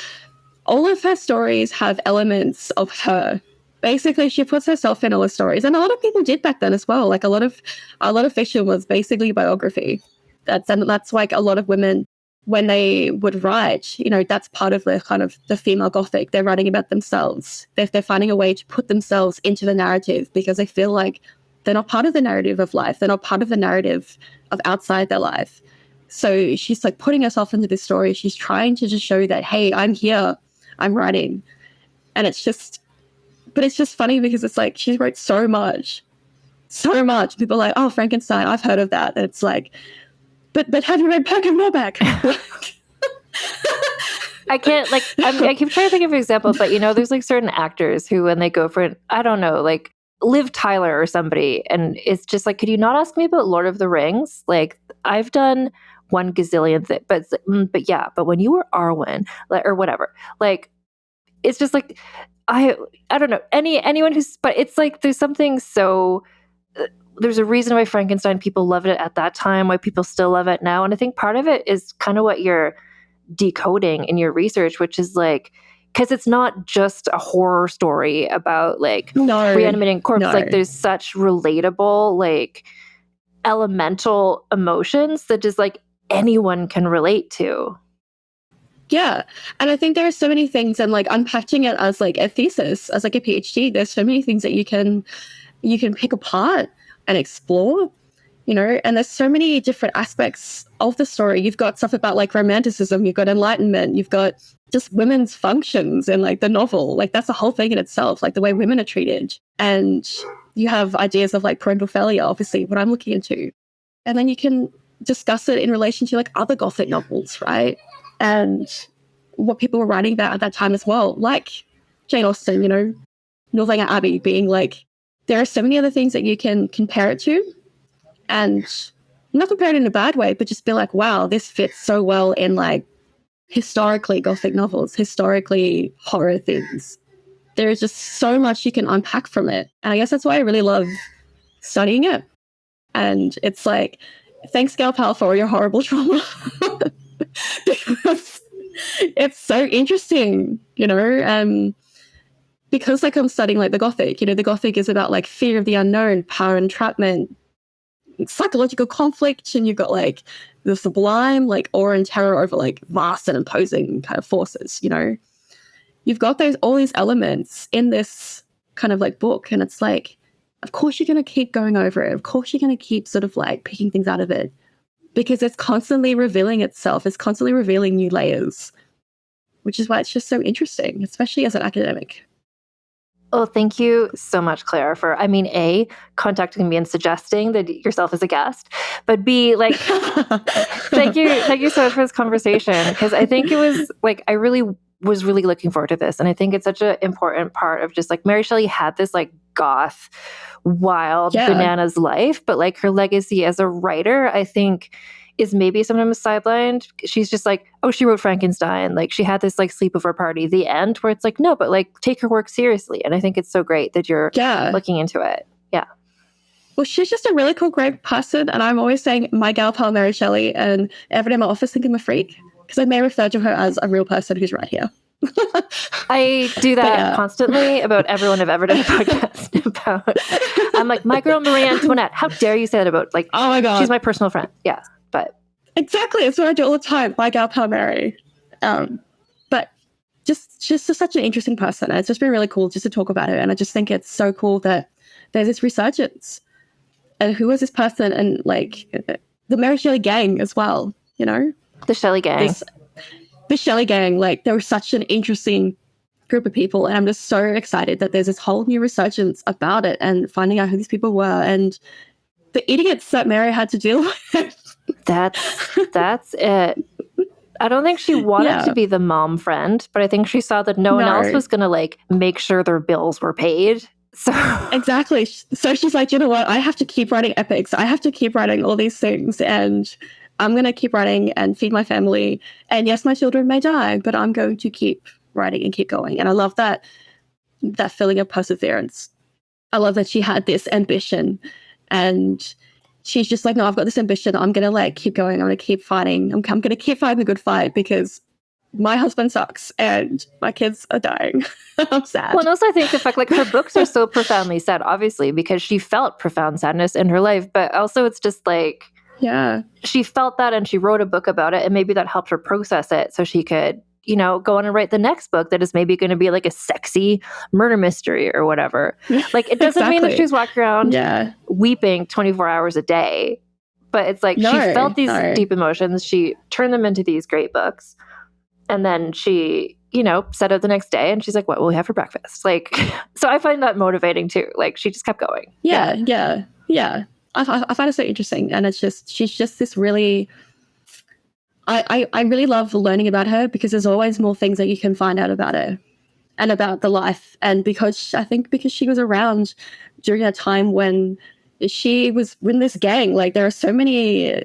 all of her stories have elements of her. Basically, she puts herself in all the stories, and a lot of people did back then as well. Like a lot of fiction was basically biography. That's like a lot of women, when they would write, you know, that's part of the kind of the female Gothic. They're writing about themselves. They're finding a way to put themselves into the narrative, because they feel like they're not part of the narrative of life. They're not part of the narrative of outside their life. So she's like putting herself into this story. She's trying to just show that, hey, I'm here, I'm writing, and it's just funny, because it's like she wrote so much, so much. People are like, oh, Frankenstein, I've heard of that. And it's like, but have you read Perkin Warbeck? I can't, like, I keep trying to think of an example, but, you know, there's like certain actors who, when they go for it, I don't know, like Liv Tyler or somebody, and it's just like, could you not ask me about Lord of the Rings? Like, I've done one gazillion things, but yeah, but when you were Arwen, like, or whatever, like, it's just like, I don't know, anyone who's, but it's like, there's something so, there's a reason why Frankenstein people loved it at that time, why people still love it now. And I think part of it is kind of what you're decoding in your research, which is like, because it's not just a horror story about like reanimating corpse. Like, there's such relatable, like, elemental emotions that just like anyone can relate to. Yeah. And I think there are so many things, and like unpacking it as like a thesis, as like a PhD, there's so many things that you can pick apart and explore, you know, and there's so many different aspects of the story. You've got stuff about like romanticism, you've got enlightenment, you've got just women's functions in like the novel. Like, that's a whole thing in itself, like the way women are treated. And you have ideas of like parental failure, obviously, what I'm looking into. And then you can discuss it in relation to like other Gothic novels, right? And what people were writing about at that time as well, like Jane Austen, you know, Northanger Abbey being like, there are so many other things that you can compare it to, and not compare it in a bad way, but just be like, wow, this fits so well in like historically Gothic novels, historically horror things. There is just so much you can unpack from it. And I guess that's why I really love studying it. And it's like, thanks, Gal Pal, for all your horrible trauma. Because it's so interesting, you know, because like I'm studying like the Gothic, you know, the Gothic is about like fear of the unknown, power entrapment, psychological conflict, and you've got like the sublime, like awe and terror over like vast and imposing kind of forces, you know. You've got all these elements in this kind of like book, and it's like, of course you're going to keep going over it. Of course you're going to keep sort of like picking things out of it, because it's constantly revealing itself. It's constantly revealing new layers, which is why it's just so interesting, especially as an academic. Oh, thank you so much, Claire, for, I mean, A, contacting me and suggesting that yourself as a guest, but B, like, thank you so much for this conversation, because I think it was like, I really was really looking forward to this. And I think it's such an important part of just like, Mary Shelley had this like goth, wild, bananas life, but like her legacy as a writer, I think, is maybe sometimes sidelined. She's just like, oh, she wrote Frankenstein. Like, she had this like sleepover party, the end, where it's like, no, but like, take her work seriously. And I think it's so great that you're looking into it. Yeah. Well, she's just a really cool, great person. And I'm always saying my gal pal, Mary Shelley, and everyone in my office think I'm a freak, because I may refer to her as a real person who's right here. I do that constantly about everyone I've ever done a podcast about. I'm like, my girl Marie Antoinette. How dare you say that about, like, oh my God, she's my personal friend. Yeah. But exactly, that's what I do all the time. My gal pal Mary. But just such an interesting person. And it's just been really cool just to talk about her. And I just think it's so cool that there's this resurgence. And who was this person? And like the Mary Shelley gang as well, you know? The Shelley gang. The Shelley gang, like, they were such an interesting group of people. And I'm just so excited that there's this whole new resurgence about it, and finding out who these people were and the idiots that Mary had to deal with. That's it. I don't think she wanted to be the mom friend, but I think she saw that no one else was going to like make sure their bills were paid. So exactly. So she's like, you know what? I have to keep writing epics. I have to keep writing all these things, and I'm going to keep writing and feed my family. And yes, my children may die, but I'm going to keep writing and keep going. And I love that feeling of perseverance. I love that she had this ambition, and she's just like, no, I've got this ambition. I'm going to like keep going. I'm going to keep fighting. I'm going to keep fighting the good fight, because my husband sucks and my kids are dying. I'm sad. Well, and also I think the fact, like, her books are so profoundly sad, obviously, because she felt profound sadness in her life, but also it's just like, she felt that and she wrote a book about it, and maybe that helped her process it so she could, you know, go on and write the next book that is maybe going to be like a sexy murder mystery or whatever. Like, it doesn't mean that she's walking around weeping 24 hours a day, but it's like she felt these deep emotions. She turned them into these great books. And then she, you know, set out the next day and she's like, what will we have for breakfast? Like, so I find that motivating too. Like, she just kept going. Yeah. yeah, I find it so interesting, and she's just this really. I really love learning about her because there's always more things that you can find out about her and about the life, and because she was around during a time when she was in this gang. Like there are so many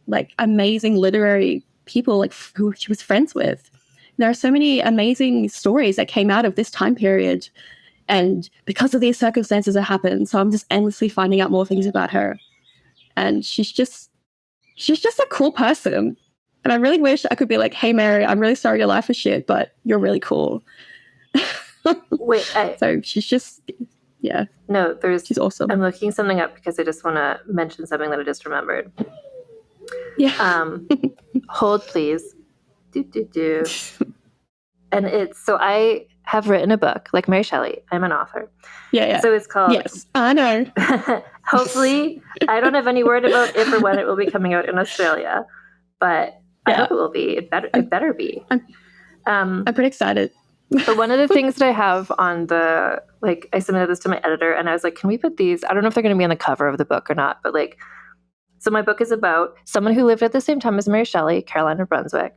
like amazing literary people like who she was friends with. There are so many amazing stories that came out of this time period, and because of these circumstances that happened, so I'm just endlessly finding out more things about her. And she's just a cool person. And I really wish I could be like, hey, Mary, I'm really sorry your life is shit, but you're really cool. Wait, so she's just, yeah. No, she's awesome. I'm looking something up because I just want to mention something that I just remembered. Yeah. Hold, please. And so I have written a book, like Mary Shelley. I'm an author. Yeah. So it's called... Yes, I know. Hopefully, I don't have any word about if or when it will be coming out in Australia, but I hope it will be. It better be. I'm pretty excited. But one of the things that I have on the, like, I submitted this to my editor and I was like, can we put these? I don't know if they're going to be on the cover of the book or not, but like, so my book is about someone who lived at the same time as Mary Shelley, Caroline of Brunswick.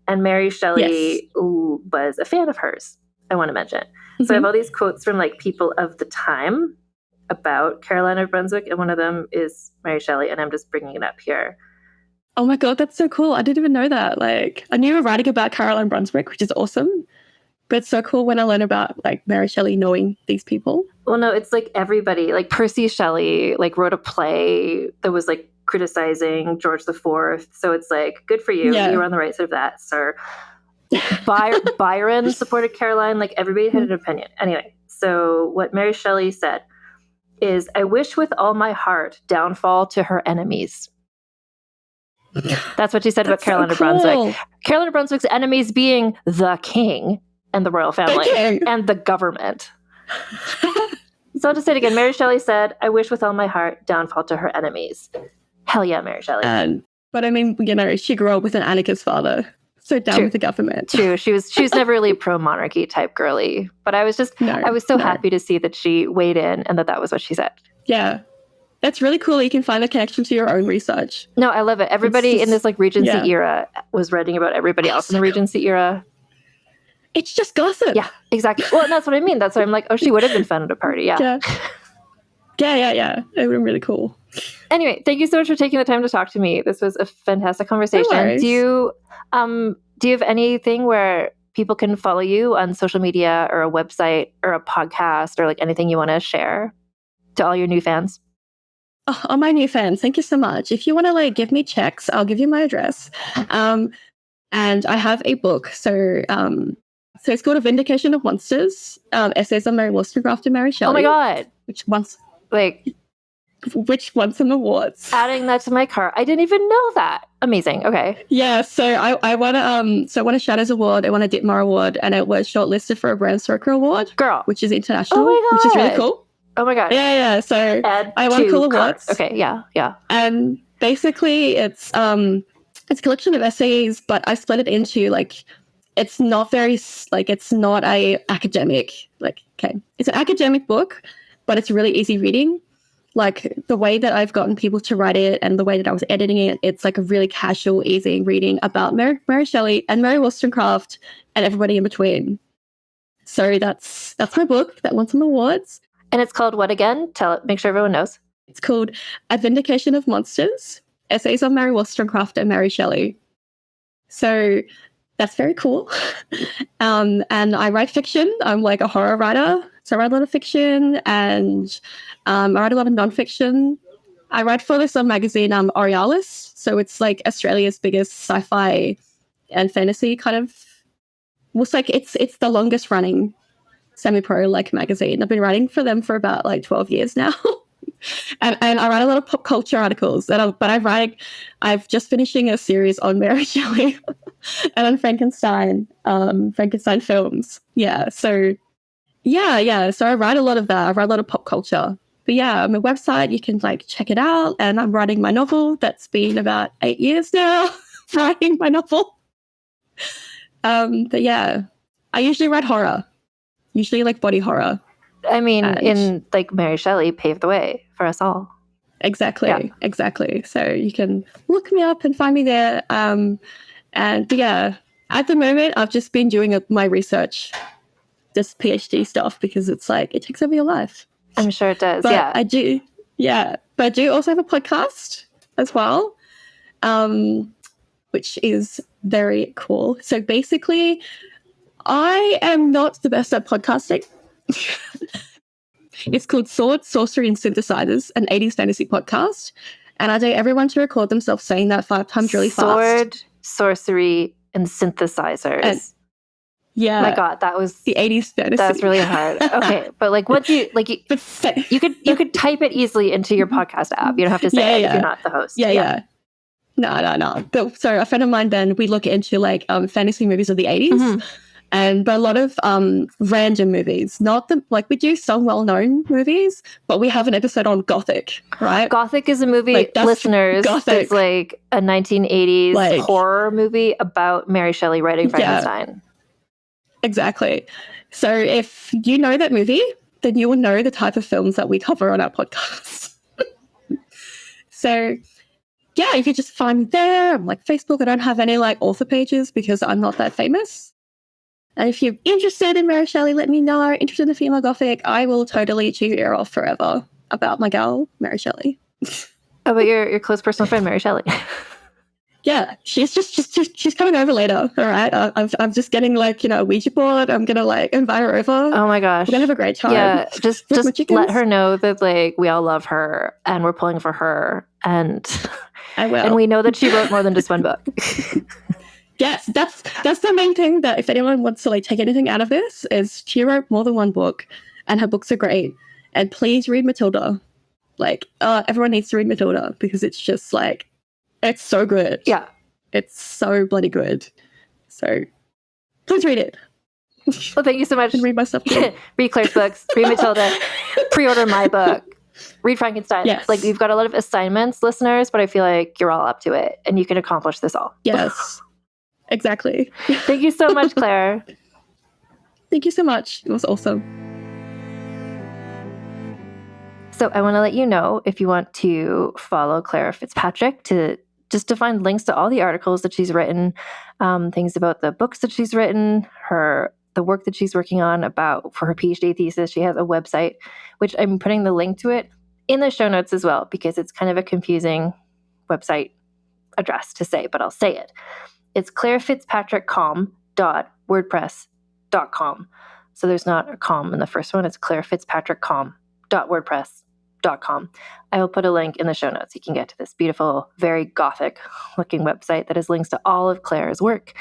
And Mary Shelley was a fan of hers, I want to mention. Mm-hmm. So I have all these quotes from like people of the time about Caroline of Brunswick, and one of them is Mary Shelley, and I'm just bringing it up here. Oh my God, that's so cool. I didn't even know that. Like, I knew you were writing about Caroline Brunswick, which is awesome. But it's so cool when I learn about like Mary Shelley knowing these people. Well, no, it's like everybody, like Percy Shelley, like wrote a play that was like criticizing George IV. So it's like, good for you. Yeah. You were on the right side of that, sir. Byron supported Caroline. Like everybody had an opinion. Anyway, so what Mary Shelley said is, I wish with all my heart downfall to her enemies. That's what she said about Caroline of Brunswick. Caroline of Brunswick's enemies being the king and the royal family and the government. So I'll just say it again. Mary Shelley said, I wish with all my heart downfall to her enemies. Hell yeah, Mary Shelley. But I mean, you know, she grew up with an anarchist father. So down with the government. True. She was never really pro-monarchy type girly. But I was just, I was so happy to see that she weighed in and that was what she said. Yeah. That's really cool that you can find a connection to your own research. No, I love it. Everybody in this like Regency era was writing about everybody else in the Regency era. It's just gossip. Yeah, exactly. Well, and that's what I mean. That's why I'm like, oh, she would have been fun at a party. Yeah. It would have been really cool. Anyway, thank you so much for taking the time to talk to me. This was a fantastic conversation. No do you have anything where people can follow you on social media or a website or a podcast or like anything you want to share to all your new fans? Oh, all my new fans, thank you so much. If you want to like give me checks, I'll give you my address. And I have a book. So it's called A Vindication of Monsters, Essays on Mary Wollstonecraft and Mary Shelley. Oh my God. Which won some awards. Adding that to my cart. I didn't even know that. Amazing. Okay. Yeah, so I won a Shadows Award, I won a Ditmar Award, and it was shortlisted for a Bram Stoker Award. Girl. Which is international. Oh my God. Which is really cool. Oh my God. Yeah. So I won cool awards. Okay, yeah. And basically it's a collection of essays, but I split it into like, it's not very, like, it's not a academic, like, okay. It's an academic book, but it's really easy reading. Like the way that I've gotten people to write it and the way that I was editing it, it's like a really casual, easy reading about Mary Shelley and Mary Wollstonecraft and everybody in between. So that's my book that won some awards. And it's called what again? Make sure everyone knows. It's called A Vindication of Monsters, Essays on Mary Wollstonecraft and Mary Shelley. So that's very cool. And I write fiction. I'm like a horror writer. So I write a lot of fiction and I write a lot of nonfiction. I write for this magazine, Aurealis. So it's like Australia's biggest sci-fi and fantasy kind of, well, it's like it's the longest running semi-pro like magazine. I've been writing for them for about like 12 years now. and I write a lot of pop culture articles. I've just finishing a series on Mary Shelley and on Frankenstein films. Yeah. So I write a lot of that. I write a lot of pop culture. But yeah, on my website, you can like check it out. And I'm writing my novel. That's been about 8 years now, writing my novel. But yeah, I usually write horror. Usually like body horror. I mean, And- in like Mary Shelley paved the way for us all. Exactly. So you can look me up and find me there. And yeah, at the moment, I've just been doing my research, this PhD stuff, because it's like, it takes over your life. I'm sure it does, But yeah. I do also have a podcast as well, which is very cool. So basically, I am not the best at podcasting. It's called Sword, Sorcery, and Synthesizers, an 80s fantasy podcast. And I dare everyone to record themselves saying that 5 times really fast. Sword, sorcery, and synthesizers. And, yeah. My God, that was the 80s fantasy. That's really hard. Okay, but like once you could type it easily into your podcast app. You don't have to say it if you're not the host. Yeah. No. But so a friend of mine, Ben, we look into like fantasy movies of the 80s. Mm-hmm. But a lot of random movies, we do some well-known movies, but we have an episode on Gothic, right? Gothic is a movie, listeners. Gothic. It's like a 1980s horror movie about Mary Shelley writing Frankenstein. Yeah, exactly. So if you know that movie, then you will know the type of films that we cover on our podcast. So yeah, you can just find me there. I'm like Facebook. I don't have any like author pages because I'm not that famous. And if you're interested in Mary Shelley, let me know. Interested in the female Gothic, I will totally chew your ear off forever about my gal, Mary Shelley. About your close personal friend, Mary Shelley. Yeah, she's coming over later. All right, I'm just getting like a Ouija board. I'm gonna like invite her over. Oh my gosh, we're gonna have a great time. Yeah, just let her know that like we all love her and we're pulling for her, and I will. And we know that she wrote more than just one book. Yes, that's the main thing. That if anyone wants to like take anything out of this, is she wrote more than one book, and her books are great. And please read Matilda. Like, everyone needs to read Matilda because it's just like, it's so good. Yeah, it's so bloody good. So please read it. Well, thank you so much. And read my stuff. Read Claire's books. Read Matilda. Pre-order my book. Read Frankenstein. Yes. Like, we've got a lot of assignments, listeners, but I feel like you're all up to it, and you can accomplish this all. Yes. Exactly. Thank you so much, Claire. Thank you so much. It was awesome. So I want to let you know, if you want to follow Claire Fitzpatrick, to find links to all the articles that she's written, things about the books that she's written, the work that she's working on for her PhD thesis. She has a website, which I'm putting the link to it in the show notes as well, because it's kind of a confusing website address to say, but I'll say it. It's clairefitzpatrickcom.wordpress.com. So there's not a com in the first one. It's clairefitzpatrickcom.wordpress.com. I will put a link in the show notes. You can get to this beautiful, very Gothic looking website that has links to all of Claire's work.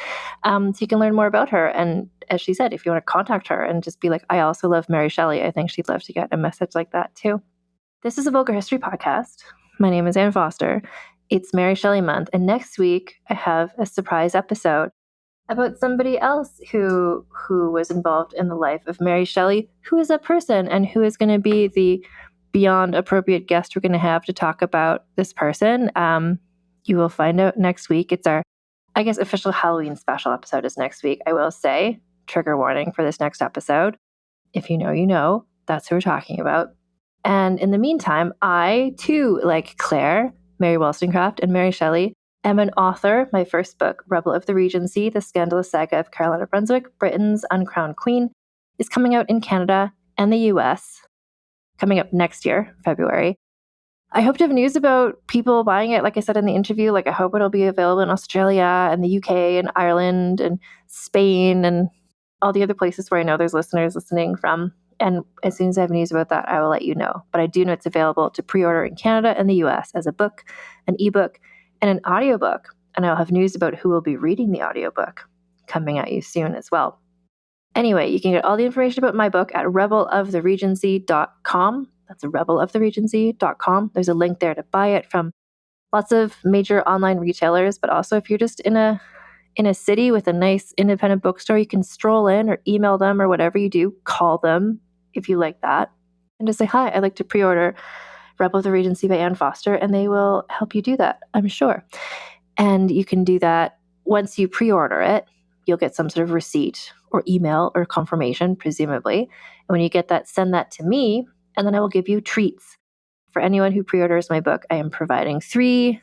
So you can learn more about her. And as she said, if you want to contact her and just be like, I also love Mary Shelley, I think she'd love to get a message like that too. This is a Vulgar History podcast. My name is Anne Foster. It's Mary Shelley month, and next week I have a surprise episode about somebody else who was involved in the life of Mary Shelley, who is a person and who is going to be the beyond appropriate guest we're going to have to talk about this person. You will find out next week. It's our, I guess, official Halloween special episode is next week. I will say, trigger warning for this next episode. If you know, you know. That's who we're talking about. And in the meantime, I too, like Claire, Mary Wollstonecraft, and Mary Shelley, am an author. My first book, Rebel of the Regency, The Scandalous Saga of Caroline of Brunswick, Britain's Uncrowned Queen, is coming out in Canada and the US, coming up next year, February. I hope to have news about people buying it. Like I said in the interview, I hope it'll be available in Australia and the UK and Ireland and Spain and all the other places where I know there's listeners listening from. And as soon as I have news about that, I will let you know. But I do know it's available to pre-order in Canada and the US as a book, an ebook, and an audiobook. And I'll have news about who will be reading the audiobook coming at you soon as well. Anyway, you can get all the information about my book at rebeloftheregency.com. That's rebeloftheregency.com. There's a link there to buy it from lots of major online retailers. But also, if you're just in a city with a nice independent bookstore, you can stroll in or email them or whatever you do, call them if you like that, and just say, hi, I'd like to pre-order Rebel of the Regency by Anne Foster, and they will help you do that, I'm sure. And you can do that once you pre-order it. You'll get some sort of receipt or email or confirmation, presumably. And when you get that, send that to me, and then I will give you treats. For anyone who pre-orders my book, I am providing three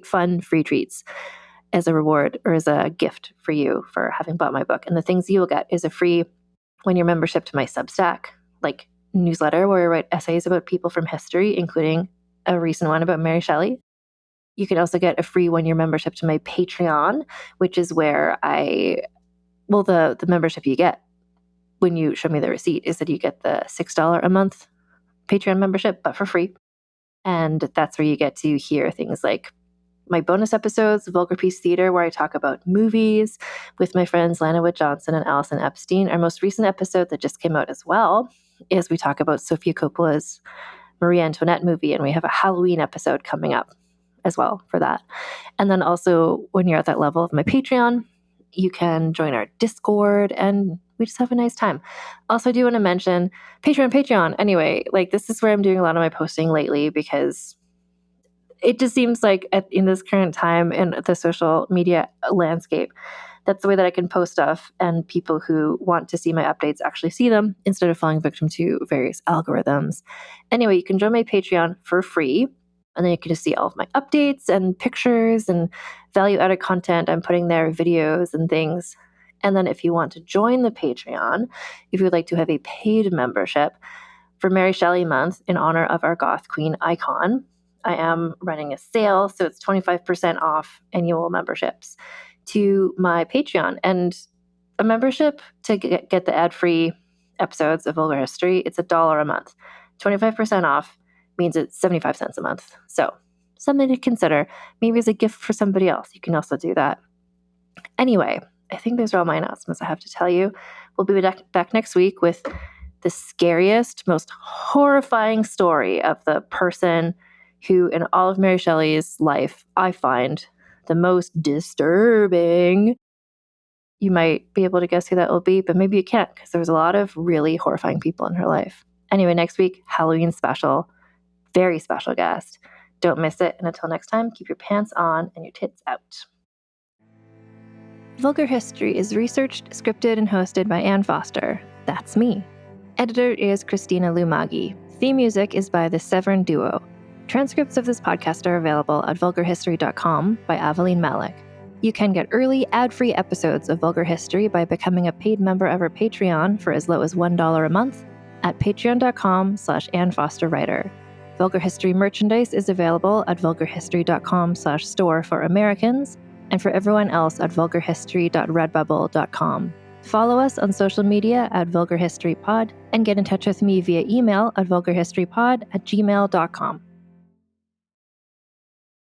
fun free treats as a reward or as a gift for you for having bought my book. And the things you will get is a free one-year membership to my Substack, like newsletter where I write essays about people from history, including a recent one about Mary Shelley. You can also get a free one-year membership to my Patreon, which is where the membership you get when you show me the receipt is that you get the $6 a month Patreon membership, but for free. And that's where you get to hear things like my bonus episodes, Vulgar Piece Theater, where I talk about movies with my friends Lana Wood Johnson and Allison Epstein. Our most recent episode that just came out as well is we talk about Sofia Coppola's Marie Antoinette movie, and we have a Halloween episode coming up as well for that. And then also, when you're at that level of my Patreon, you can join our Discord, and we just have a nice time. Also, I do want to mention Patreon. Anyway, like this is where I'm doing a lot of my posting lately because it just seems like in this current time in the social media landscape, that's the way that I can post stuff, and people who want to see my updates actually see them instead of falling victim to various algorithms. Anyway, you can join my Patreon for free, and then you can just see all of my updates and pictures and value-added content I'm putting there, videos and things. And then if you want to join the Patreon, if you would like to have a paid membership for Mary Shelley Month in honor of our Goth Queen icon, I am running a sale, so it's 25% off annual memberships to my Patreon. And a membership to get the ad-free episodes of Vulgar History, it's $1 a month. 25% off means it's 75 cents a month. So something to consider. Maybe as a gift for somebody else. You can also do that. Anyway, I think those are all my announcements I have to tell you. We'll be back next week with the scariest, most horrifying story of the person who, in all of Mary Shelley's life, I find the most disturbing. You might be able to guess who that will be, but maybe you can't because there was a lot of really horrifying people in her life. Anyway, next week, Halloween special. Very special guest. Don't miss it. And until next time, keep your pants on and your tits out. Vulgar History is researched, scripted, and hosted by Anne Foster. That's me. Editor is Christina Lumagi. Theme music is by the Severn Duo. Transcripts of this podcast are available at vulgarhistory.com by Aveline Malik. You can get early, ad-free episodes of Vulgar History by becoming a paid member of our Patreon for as low as $1 a month at patreon.com/AnneFosterWriter. Vulgar History merchandise is available at vulgarhistory.com/store for Americans, and for everyone else at vulgarhistory.redbubble.com. Follow us on social media at Vulgar History Pod, and get in touch with me via email at vulgarhistorypod@gmail.com.